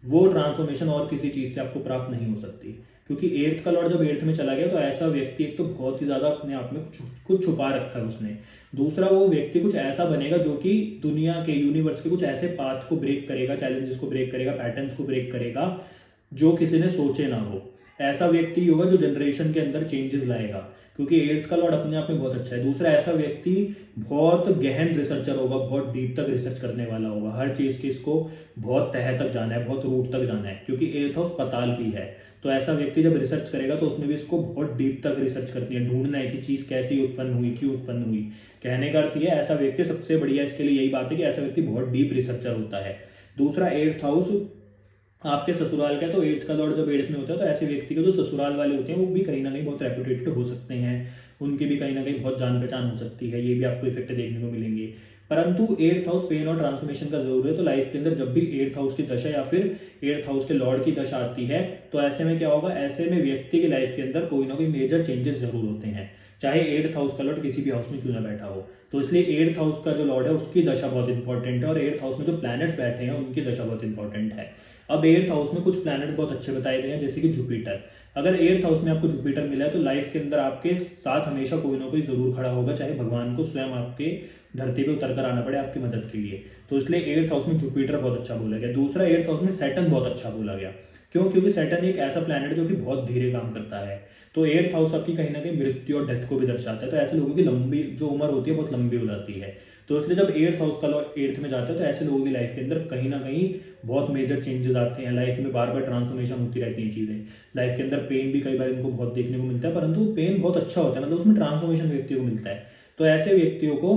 वो ट्रांसफॉर्मेशन और किसी चीज से आपको प्राप्त नहीं हो सकती। क्योंकि 8th का लॉर्ड जब 8th में चला गया तो ऐसा व्यक्ति एक तो बहुत ही ज्यादा अपने आप में कुछ छुपा रखा है उसने। दूसरा, वो व्यक्ति कुछ ऐसा बनेगा जो कि दुनिया के, यूनिवर्स के कुछ ऐसे पाथ को ब्रेक करेगा, चैलेंजेस को ब्रेक करेगा, पैटर्न्स को ब्रेक करेगा जो किसी ने सोचे ना हो। ऐसा व्यक्ति होगा जो जनरेशन के अंदर चेंजेस लाएगा, क्योंकि 8th का लॉर्ड अपने आप में बहुत अच्छा है। दूसरा, ऐसा व्यक्ति बहुत गहन रिसर्चर होगा, बहुत डीप तक रिसर्च करने वाला होगा, हर चीज की इसको बहुत तह तक जाना है, बहुत रूट तक जाना है, क्योंकि 8th हाउस पताल भी है। तो ऐसा व्यक्ति जब रिसर्च करेगा तो उसमें भी इसको बहुत डीप तक रिसर्च करनी है, ढूंढना है कि चीज कैसी उत्पन्न हुई, क्यों उत्पन्न हुई। कहने का अर्थ यह, ऐसा व्यक्ति सबसे बढ़िया इसके लिए यही बात है कि ऐसा व्यक्ति बहुत डीप रिसर्चर होता है। दूसरा, 8th हाउस आपके ससुराल का है, तो 8th का लॉर्ड जब 8th में होता है तो ऐसे व्यक्ति के जो ससुराल वाले होते हैं वो भी कहीं ना कहीं बहुत रेपुटेटेड हो सकते हैं, उनकी भी कहीं ना कहीं बहुत जान पहचान हो सकती है, ये भी आपको इफेक्ट देखने को मिलेंगे। परंतु 8th हाउस पेन और ट्रांसफॉर्मेशन का जरूर है। तो लाइफ के अंदर जब भी 8th हाउस की दशा या फिर 8th हाउस के लॉर्ड की दशा आती है तो ऐसे में क्या होगा, ऐसे में व्यक्ति की लाइफ के अंदर कोई ना कोई मेजर चेंजेस जरूर होते हैं, चाहे 8th हाउस का लॉर्ड किसी भी हाउस में क्यों ना बैठा हो। तो इसलिए 8th हाउस का जो लॉर्ड है उसकी दशा बहुत इंपॉर्टेंट है, और 8th हाउस में जो प्लैनेट्स बैठे हैं उनकी दशा बहुत इंपॉर्टेंट है। अब 8th हाउस में कुछ प्लैनेट बहुत अच्छे बताए गए हैं, जैसे कि जुपिटर। अगर 8th हाउस में आपको जुपिटर मिला है तो लाइफ के अंदर आपके साथ हमेशा कोई ना कोई जरूर खड़ा होगा, चाहे भगवान को स्वयं आपके धरती पे उतर कर आना पड़े आपकी मदद के लिए। तो इसलिए 8th हाउस में जुपिटर बहुत अच्छा बोला गया। दूसरा, 8th हाउस में सैटर्न बहुत अच्छा बोला गया। क्यों? क्योंकि सैटर्न एक ऐसा प्लैनेट जो कि बहुत धीरे काम करता है। तो 8th हाउस आपकी कहीं ना कहीं मृत्यु और डेथ को भी दर्शाता है। तो ऐसे लोगों की लंबी जो उम्र होती है बहुत लंबी हो जाती है। तो इसलिए जब 8th हाउस का लॉर्ड 8th में जाता है तो ऐसे लोगों की लाइफ के अंदर कहीं ना कहीं बहुत मेजर चेंजेस आते हैं। लाइफ में बार बार ट्रांसफॉर्मेशन होती रहती है चीजें। लाइफ के अंदर पेन भी कई बार इनको बहुत देखने को मिलता है, परंतु पेन बहुत अच्छा होता है, मतलब उसमें ट्रांसफॉर्मेशन व्यक्ति को मिलता है। तो ऐसे व्यक्तियों को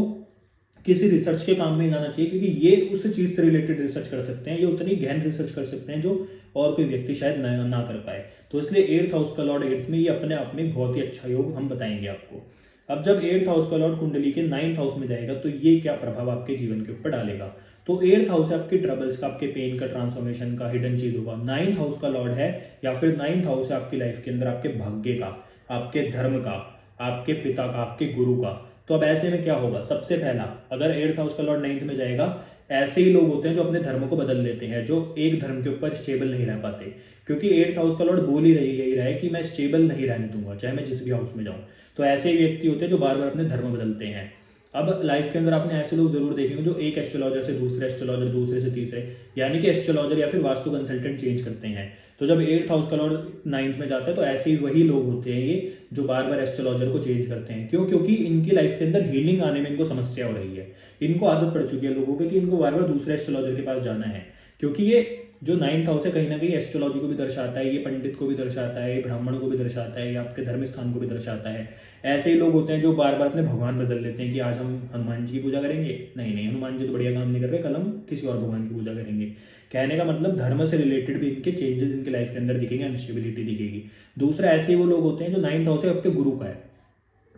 किसी रिसर्च के काम में जाना चाहिए, क्योंकि ये उस चीज से रिलेटेड रिसर्च कर सकते हैं, ये उतनी गहन रिसर्च कर सकते हैं जो और कोई व्यक्ति शायद ना कर पाए। तो इसलिए 8th हाउस का लॉर्ड 8th में, ये अपने आप में बहुत ही अच्छा योग हम बताएंगे आपको। अब जब 8th हाउस का लॉर्ड कुंडली के 9th हाउस में जाएगा तो ये क्या प्रभाव आपके जीवन के ऊपर डालेगा। तो 8th हाउस है आपके ट्रबल्स का, आपके पेन का, ट्रांसफॉर्मेशन का, हिडन चीजों का। 9th हाउस का लॉर्ड है या फिर 9th हाउस है आपकी लाइफ के अंदर आपके भाग्य का, आपके धर्म का, आपके पिता का, आपके गुरु का। तो अब ऐसे में क्या होगा? सबसे पहला, अगर 8th हाउस का लॉर्ड 9th में जाएगा, ऐसे ही लोग होते हैं जो अपने धर्म को बदल लेते हैं, जो एक धर्म के ऊपर स्टेबल नहीं रह पाते। क्योंकि 8th हाउस का लॉर्ड बोल ही यही रहा है कि मैं स्टेबल नहीं रहने दूंगा, चाहे मैं जिस भी हाउस में जाऊं। तो ऐसे ही व्यक्ति होते हैं जो बार बार अपने धर्म बदलते हैं। अब लाइफ के अंदर आपने ऐसे लोग जरूर देखेंगे जो एक एस्ट्रोलॉजर से दूसरे एस्ट्रोलॉजर, दूसरे से तीसरे, यानी कि एस्ट्रोलॉजर या फिर वास्तु कंसल्टेंट चेंज करते हैं। तो जब 8th हाउस का लॉर्ड 9th में जाता है तो ऐसे ही वही लोग होते हैं ये जो बार बार एस्ट्रोलॉजर को चेंज करते हैं। क्यों? क्योंकि इनकी लाइफ के अंदर हीलिंग आने में इनको समस्या हो रही है। इनको आदत पड़ चुकी है लोगों की कि इनको बार बार दूसरे एस्ट्रोलॉजर के पास जाना है। क्योंकि ये जो 9th हाउस है कहीं ना कहीं एस्ट्रोलॉजी को भी दर्शाता है, ये पंडित को भी दर्शाता है, ये ब्राह्मण को भी दर्शाता है, ये आपके धर्म स्थान को भी दर्शाता है। ऐसे ही लोग होते हैं जो बार बार अपने भगवान बदल लेते हैं कि आज हम हनुमान जी की पूजा करेंगे, नहीं हनुमान जी तो बढ़िया काम नहीं कर रहे, कल हम किसी और भगवान की पूजा करेंगे। कहने का मतलब धर्म से रिलेटेड भी इनके चेंजेस इनके लाइफ के अंदर दिखेंगे, अनस्टेबिलिटी दिखेगी। दूसरा, ऐसे ही वो लोग होते हैं जो 9th हाउस है आपके गुरु का है।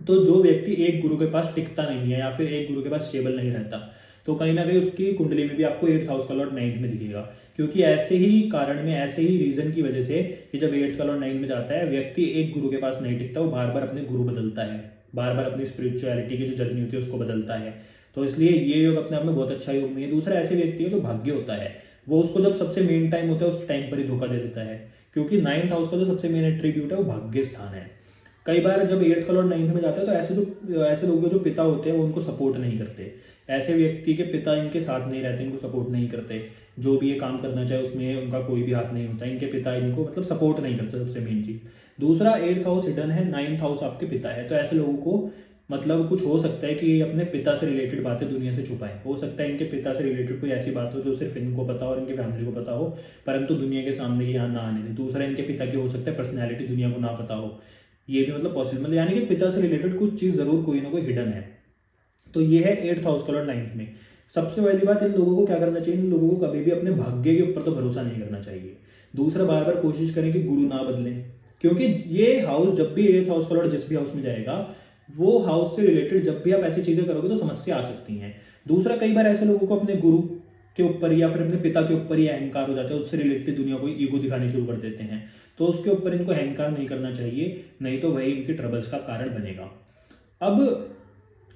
तो जो व्यक्ति एक गुरु के पास टिकता नहीं है या फिर एक गुरु के पास स्टेबल नहीं रहता, तो कहीं ना कहीं उसकी कुंडली में भी आपको 8th हाउस का लॉर्ड 9th में दिखेगा। क्योंकि ऐसे ही कारण में, ऐसे ही रीजन की वजह से कि जब 8th का लॉर्ड 9th में जाता है, व्यक्ति एक गुरु के पास नहीं टिकता, वो बार बार अपने गुरु बदलता है, बार बार अपनी स्पिरिचुअलिटी की जो जर्नी होती है उसको बदलता है। तो इसलिए ये योग अपने आप में बहुत अच्छा योग नहीं है। दूसरा, ऐसे व्यक्ति है जो भाग्य होता है, वो उसको जब सबसे मेन टाइम होता है उस टाइम पर ही धोखा दे देता है। क्योंकि 9th हाउस का जो सबसे मेन एट्रीब्यूट है वो भाग्य स्थान है। कई बार जब 8th का लॉर्ड 9th में जाता है तो ऐसे लोगों के जो पिता होते हैं वो उनको सपोर्ट नहीं करते। ऐसे व्यक्ति के पिता इनके साथ नहीं रहते, इनको सपोर्ट नहीं करते। जो भी ये काम करना चाहे उसमें उनका कोई भी हाथ नहीं होता, इनके पिता इनको मतलब सपोर्ट नहीं करते, सबसे मेन चीज। दूसरा, 8th हाउस हिडन है, 9th हाउस आपके पिता है। तो ऐसे लोगों को मतलब कुछ हो सकता है कि ये अपने पिता से रिलेटेड बातें दुनिया से छुपाएं। हो सकता है इनके पिता से रिलेटेड कोई ऐसी बात हो जो सिर्फ इनको पता हो और इनकी फैमिली को पता हो, परंतु दुनिया के सामने ये यहाँ ना आने दें। दूसरा, इनके पिता की हो सकता है पर्सनैलिटी दुनिया को ना पता हो, ये भी मतलब पॉसिबल, यानी कि पिता से रिलेटेड कुछ चीज जरूर कोई ना कोई हिडन है। तो ये है 8th हाउस का लॉर्ड 9th में। सबसे पहली बात, इन लोगों को क्या करना चाहिए? इन लोगों को कभी भी अपने भाग्य के ऊपर तो भरोसा नहीं करना चाहिए। दूसरा, बार बार कोशिश करें कि गुरु ना बदलें, क्योंकि ये हाउस जब भी 8th हाउस का लॉर्ड जिस भी हाउस में जाएगा, वो हाउस से रिलेटेड जब भी आप ऐसी चीजें करोगे तो समस्या आ सकती हैं। दूसरा, कई बार ऐसे लोगों को अपने गुरु के ऊपर या फिर अपने पिता के ऊपर ही अहंकार हो जाता है, उससे रिलेटेड दुनिया को ईगो दिखानी शुरू कर देते हैं। तो उसके ऊपर इनको अहंकार नहीं करना चाहिए, नहीं तो वही इनकी ट्रबल्स का कारण बनेगा। अब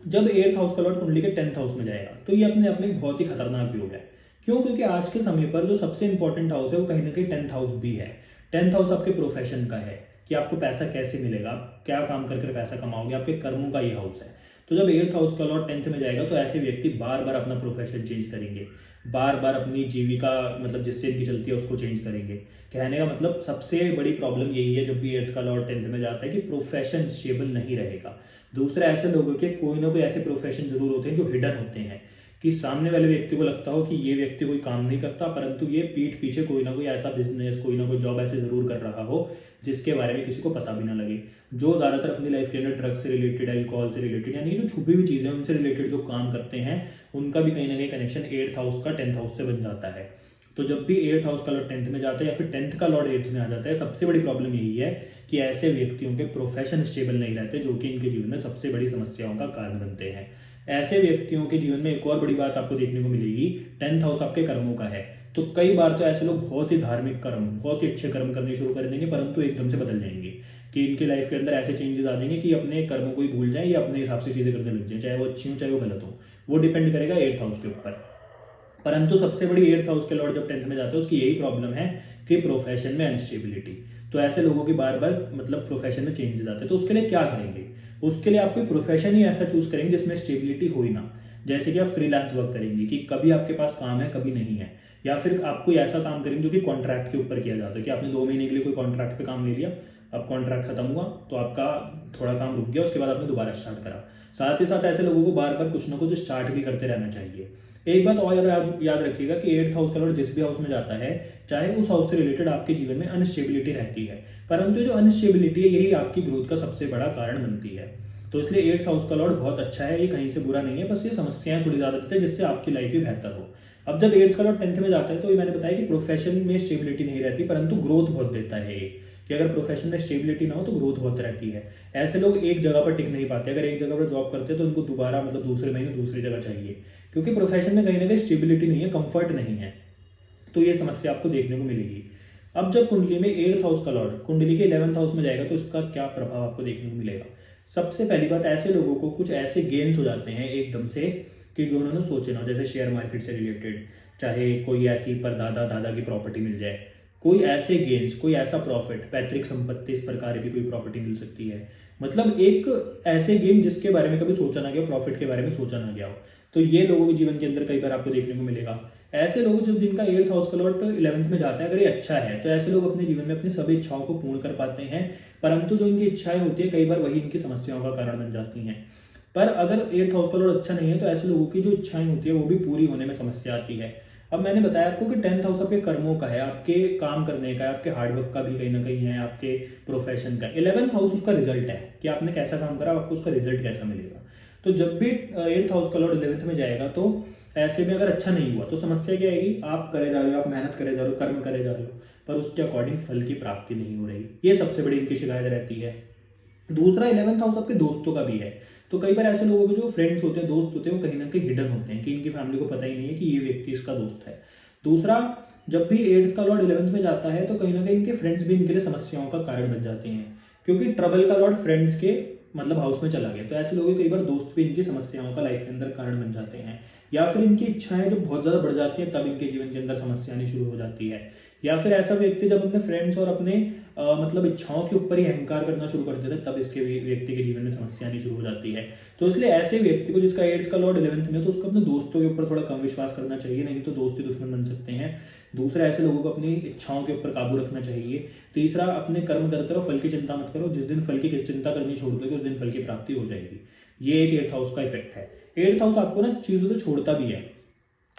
जब 8th हाउस का लॉर्ड कुंडली के 10th हाउस में जाएगा तो ये अपने आप में एक बहुत ही खतरनाक योग है। क्यों? क्योंकि आज के समय पर जो सबसे इंपॉर्टेंट हाउस है वो कहीं ना कहीं 10th हाउस भी है। 10th हाउस आपके प्रोफेशन का है कि आपको पैसा कैसे मिलेगा, क्या काम करके पैसा कमाओगे, आपके कर्मों का ये हाउस है। तो जब 8th हाउस का लॉर्ड 10th में जाएगा तो ऐसे व्यक्ति बार बार अपना प्रोफेशन चेंज करेंगे, बार बार अपनी जीविका मतलब जिससे इनकी चलती है उसको चेंज करेंगे। कहने का मतलब सबसे बड़ी प्रॉब्लम यही है जब भी 8th का लॉर्ड 10th में जाता है कि प्रोफेशन स्टेबल नहीं रहेगा। दूसरा, ऐसे लोगों के कोई ना कोई ऐसे प्रोफेशन जरूर होते हैं जो हिडन होते हैं, कि सामने वाले व्यक्ति को लगता हो कि ये व्यक्ति कोई काम नहीं करता, परंतु ये पीठ पीछे कोई ना कोई ऐसा बिजनेस, कोई ना कोई जॉब ऐसे जरूर कर रहा हो जिसके बारे में किसी को पता भी ना लगे। जो ज्यादातर अपनी लाइफ के अंदर ड्रग्स से रिलेटेड, अल्कोहल से रिलेटेड, यानी कि जो छुपी हुई चीजें उनसे रिलेटेड जो काम करते हैं, उनका भी कहीं ना कहीं कनेक्शन 8th हाउस का 10th हाउस से बन जाता है। तो जब भी 8th हाउस का लॉर्ड 10th में जाता है या फिर 10th का लॉर्ड 8th में आ जाता है, सबसे बड़ी प्रॉब्लम यही है कि ऐसे व्यक्तियों के प्रोफेशन स्टेबल नहीं रहते, जो कि इनके जीवन में सबसे बड़ी समस्याओं का कारण बनते हैं। ऐसे व्यक्तियों के जीवन में एक और बड़ी बात आपको देखने को मिलेगी, 10th हाउस आपके कर्मों का है। तो कई बार तो ऐसे लोग बहुत ही धार्मिक कर्म, बहुत ही अच्छे कर्म करने शुरू कर देंगे, परंतु एकदम से बदल जाएंगे कि इनकी लाइफ के अंदर ऐसे चेंजेस आ जाएंगे कि अपने कर्मों को ही भूल जाए या अपने हिसाब से चीजें करने लग जाए, चाहे वो अच्छी हो चाहे वो गलत हो, वो डिपेंड करेगा 8th हाउस के ऊपर। परंतु सबसे बड़ी 8th हाउस के लॉर्ड जब 10th में जाते हैं उसकी यही प्रॉब्लम है कि प्रोफेशन में अनस्टेबिलिटी। तो ऐसे लोगों की बार बार मतलब प्रोफेशन में चेंजेस आते हैं। तो उसके लिए क्या करेंगे, उसके लिए आप कोई प्रोफेशन ही ऐसा चूज करेंगे जिसमें स्टेबिलिटी हो ही ना। जैसे कि आप फ्रीलांस वर्क करेंगे कि कभी आपके पास काम है कभी नहीं है, या फिर आप कोई ऐसा काम करेंगे जो कि कॉन्ट्रैक्ट के ऊपर किया जाता है कि आपने 2 महीने के लिए कोई कॉन्ट्रैक्ट पे काम ले लिया, अब कॉन्ट्रैक्ट खत्म हुआ तो आपका थोड़ा काम रुक गया, उसके बाद आपने दोबारा स्टार्ट करा। साथ ही साथ ऐसे लोगों को बार बार कुछ ना कुछ स्टार्ट भी करते रहना चाहिए। एक बात और याद रखिएगा कि 8th हाउस का लॉर्ड जिस भी हाउस में जाता है, चाहे उस हाउस से रिलेटेड आपके जीवन में अनस्टेबिलिटी रहती है, परंतु जो अनस्टेबिलिटी है यही आपकी ग्रोथ का सबसे बड़ा कारण बनती है। तो इसलिए 8th हाउस का लॉर्ड बहुत अच्छा है, ये कहीं से बुरा नहीं है, बस ये समस्याएं थोड़ी ज्यादा देते हैं जिससे आपकी लाइफ भी बेहतर हो। अब जब 8th का लॉर्ड 10th में जाता है तो ये मैंने बताया कि प्रोफेशन में स्टेबिलिटी नहीं रहती, परंतु ग्रोथ बहुत देता है ये, कि अगर प्रोफेशन में स्टेबिलिटी ना हो तो ग्रोथ बहुत रहती है। ऐसे लोग एक जगह पर टिक नहीं पाते, अगर एक जगह पर जॉब करते हैं तो उनको दोबारा मतलब दूसरे महीने दूसरी जगह चाहिए, क्योंकि प्रोफेशन में कहीं ना कहीं स्टेबिलिटी नहीं है, कंफर्ट नहीं है। तो ये समस्या आपको देखने को मिलेगी। अब जब कुंडली में 8th हाउस का लॉर्ड कुंडली के 11th हाउस में जाएगा तो इसका क्या प्रभाव आपको देखने को मिलेगा। सबसे पहली बात, ऐसे लोगों को कुछ ऐसे गेन्स हो जाते हैं एकदम से कि जो उन्होंने सोचे ना, जैसे शेयर मार्केट से रिलेटेड, चाहे कोई ऐसी परदादा दादा की प्रॉपर्टी मिल जाए, कोई ऐसे गेन्स, कोई ऐसा प्रॉफिट, पैतृक संपत्ति, इस प्रकार की कोई प्रॉपर्टी मिल सकती है। मतलब एक ऐसे गेन जिसके बारे में कभी सोचा ना गया हो, प्रॉफिट के बारे में सोचा ना गया हो, तो ये लोगों के जीवन के अंदर कई बार आपको देखने को मिलेगा। ऐसे लोग जब जिनका 8th हाउस का लॉर्ड 11th में जाता है, अगर ये अच्छा है तो ऐसे लोग अपने जीवन में अपनी सभी इच्छाओं को पूर्ण कर पाते हैं, परंतु जो इनकी इच्छाएं होती है कई बार वही इनकी समस्याओं का कारण बन जाती हैं। पर अगर 8th हाउस का लॉर्ड अच्छा नहीं है तो ऐसे लोगों की जो इच्छाएं होती है वो भी पूरी होने में समस्या आती है। अब मैंने बताया आपको कि 10th हाउस आपके कर्मों का है, आपके काम करने का है, आपके हार्डवर्क का भी कहीं ना कहीं है, आपके प्रोफेशन का। 11th हाउस उसका रिजल्ट है कि आपने कैसा काम करा, आपको उसका रिजल्ट कैसा मिलेगा। तो जब भी 8th हाउस का लॉर्ड 11th में जाएगा तो ऐसे में अगर अच्छा नहीं हुआ तो समस्या क्या आएगी, आप करे जा रहे हो, आप मेहनत करे जा रहे हो, कर्म करे जा रहे हो, पर उसके अकॉर्डिंग फल की प्राप्ति नहीं हो रही। ये सबसे बड़ी इनकी शिकायत रहती है। दूसरा, 11th हाउस आपके दोस्तों का भी है। तो कई बार ऐसे लोगों के जो फ्रेंड्स होते हैं, दोस्त होते हैं, वो कहीं ना कहीं हिडन होते हैं कि इनकी फैमिली को पता ही नहीं है कि ये व्यक्ति इसका दोस्त है। दूसरा, जब भी 8th का लॉर्ड 11th में जाता है तो कहीं ना कहीं इनके फ्रेंड्स भी इनके लिए समस्याओं का कारण बन जाते हैं, क्योंकि ट्रबल का लॉर्ड फ्रेंड्स के मतलब हाउस में चला गया। तो ऐसे लोगों के कई बार दोस्त भी इनकी समस्याओं का लाइफ के अंदर कारण बन जाते हैं, या फिर इनकी इच्छाएं जब बहुत ज्यादा बढ़ जाती हैं तब इनके जीवन के अंदर समस्या आनी शुरू हो जाती है। या फिर ऐसा व्यक्ति जब अपने फ्रेंड्स और अपने मतलब इच्छाओं के ऊपर ही अहंकार करना शुरू कर देता है तब इसके व्यक्ति के जीवन में समस्या आनी शुरू हो जाती है। तो इसलिए ऐसे व्यक्ति को जिसका 8th का लॉर्ड 11th में, तो उसको अपने दोस्तों के ऊपर थोड़ा कम विश्वास करना चाहिए, नहीं तो दोस्ती दुश्मन बन सकते हैं। दूसरा, ऐसे लोगों को अपनी इच्छाओं के ऊपर काबू रखना चाहिए। तीसरा, अपने कर्म करते रहो, फल की चिंता मत करो। जिस दिन फल की चिंता करनी छोड़ दोगे उस दिन फल की प्राप्ति हो जाएगी। ये एक 8th हाउस का इफेक्ट है। 8th हाउस आपको ना चीजों से छोड़ता भी है।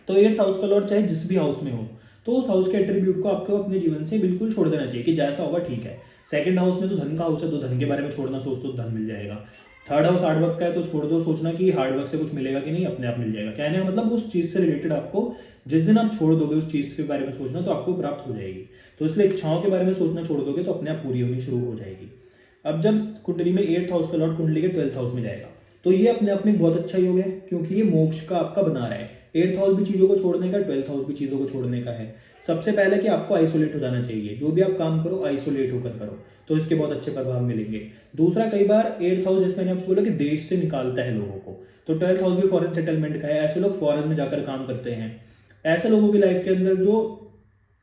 तो 8th हाउस का लॉर्ड चाहे जिस भी हाउस में हो तो उस हाउस के एट्रीब्यूट को आपको अपने जीवन से बिल्कुल छोड़ देना चाहिए कि जैसा होगा ठीक है। सेकंड हाउस में तो धन का हाउस है, तो धन के बारे में छोड़ना सोच तो धन मिल जाएगा। थर्ड हाउस हार्डवर्क का है तो छोड़ दो सोचना कि हार्डवर्क से कुछ मिलेगा कि नहीं, अपने आप मिल जाएगा। कहने का मतलब उस चीज से रिलेटेड आपको जिस दिन आप छोड़ दोगे उस चीज के बारे में सोचना तो आपको प्राप्त हो जाएगी। तो इसलिए इच्छाओं के बारे में सोचना छोड़ दोगे तो अपने आप पूरी होनी शुरू हो जाएगी। अब जब कुंडली में 8th हाउस का लॉर्ड कुंडली के 12th हाउस में जाएगा तो ये अपने आप में बहुत अच्छा योग है, क्योंकि ये मोक्ष का आपका बना रहा है। 8th हाउस भी चीजों को छोड़ने का, 12th हाउस भी चीजों को छोड़ने का है। सबसे पहले कि आपको आइसोलेट हो जाना चाहिए, जो भी आप काम करो आइसोलेट होकर करो, तो इसके बहुत अच्छे प्रभाव मिलेंगे। दूसरा, कई बार 8th हाउस, जैसे मैंने आपको बोला कि देश से निकालता है लोगों को, तो 12th हाउस भी फॉरेन सेटलमेंट का है। ऐसे लोग फॉरेन में जाकर काम करते हैं। ऐसे लोगों की लाइफ के अंदर जो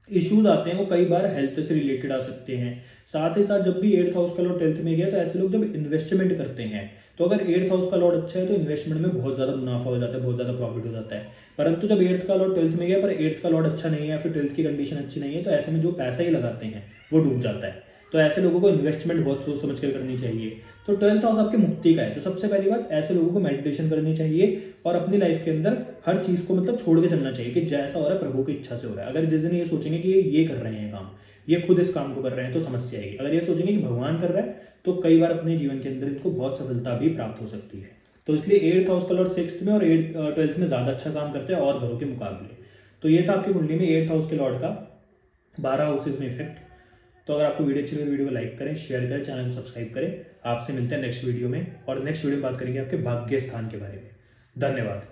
इश्यूज आते हैं वो कई बार हेल्थ से रिलेटेड आ सकते हैं। साथ ही साथ जब भी 8th हाउस का लॉर्ड 12th में गया तो ऐसे लोग जब इन्वेस्टमेंट करते हैं, तो अगर 8th हाउस का लॉर्ड अच्छा है तो इन्वेस्टमेंट में बहुत ज्यादा मुनाफा हो जाता है, बहुत ज्यादा प्रॉफिट हो जाता है। परंतु जब 8th का लॉर्ड 12th में गया पर 8th का लॉर्ड अच्छा नहीं है, फिर 12th की कंडीशन अच्छी नहीं है, तो ऐसे में जो पैसा ही लगाते हैं वो डूब जाता है। तो ऐसे लोगों को इन्वेस्टमेंट बहुत सोच समझ कर करनी चाहिए। तो 12th हाउस आपकी मुक्ति का है, तो सबसे पहली बात, ऐसे लोगों को मेडिटेशन करनी चाहिए और अपनी लाइफ के अंदर हर चीज को मतलब छोड़ के चलना चाहिए कि जैसा हो रहा है प्रभु की इच्छा से हो रहा है। अगर जिस दिन ये सोचेंगे कि ये कर रहे हैं काम, ये खुद इस काम को कर रहे हैं, तो समस्या आएगी। अगर ये सोचेंगे कि भगवान कर रहा है तो कई बार अपने जीवन के अंदर इनको बहुत सफलता भी प्राप्त हो सकती है। तो इसलिए 8th हाउस का लॉर्ड 6th में और 12th में ज्यादा अच्छा काम करते हैं और घरों के मुकाबले। तो ये था आपकी कुंडली में 8th हाउस के लॉर्ड का 12 हाउसेज में इफेक्ट। तो अगर आपको वीडियो अच्छी लगी, वीडियो को लाइक करें, शेयर करें, चैनल को सब्सक्राइब करें। आपसे मिलते हैं नेक्स्ट वीडियो में, और नेक्स्ट वीडियो में बात करेंगे आपके भाग्य स्थान के बारे में। धन्यवाद।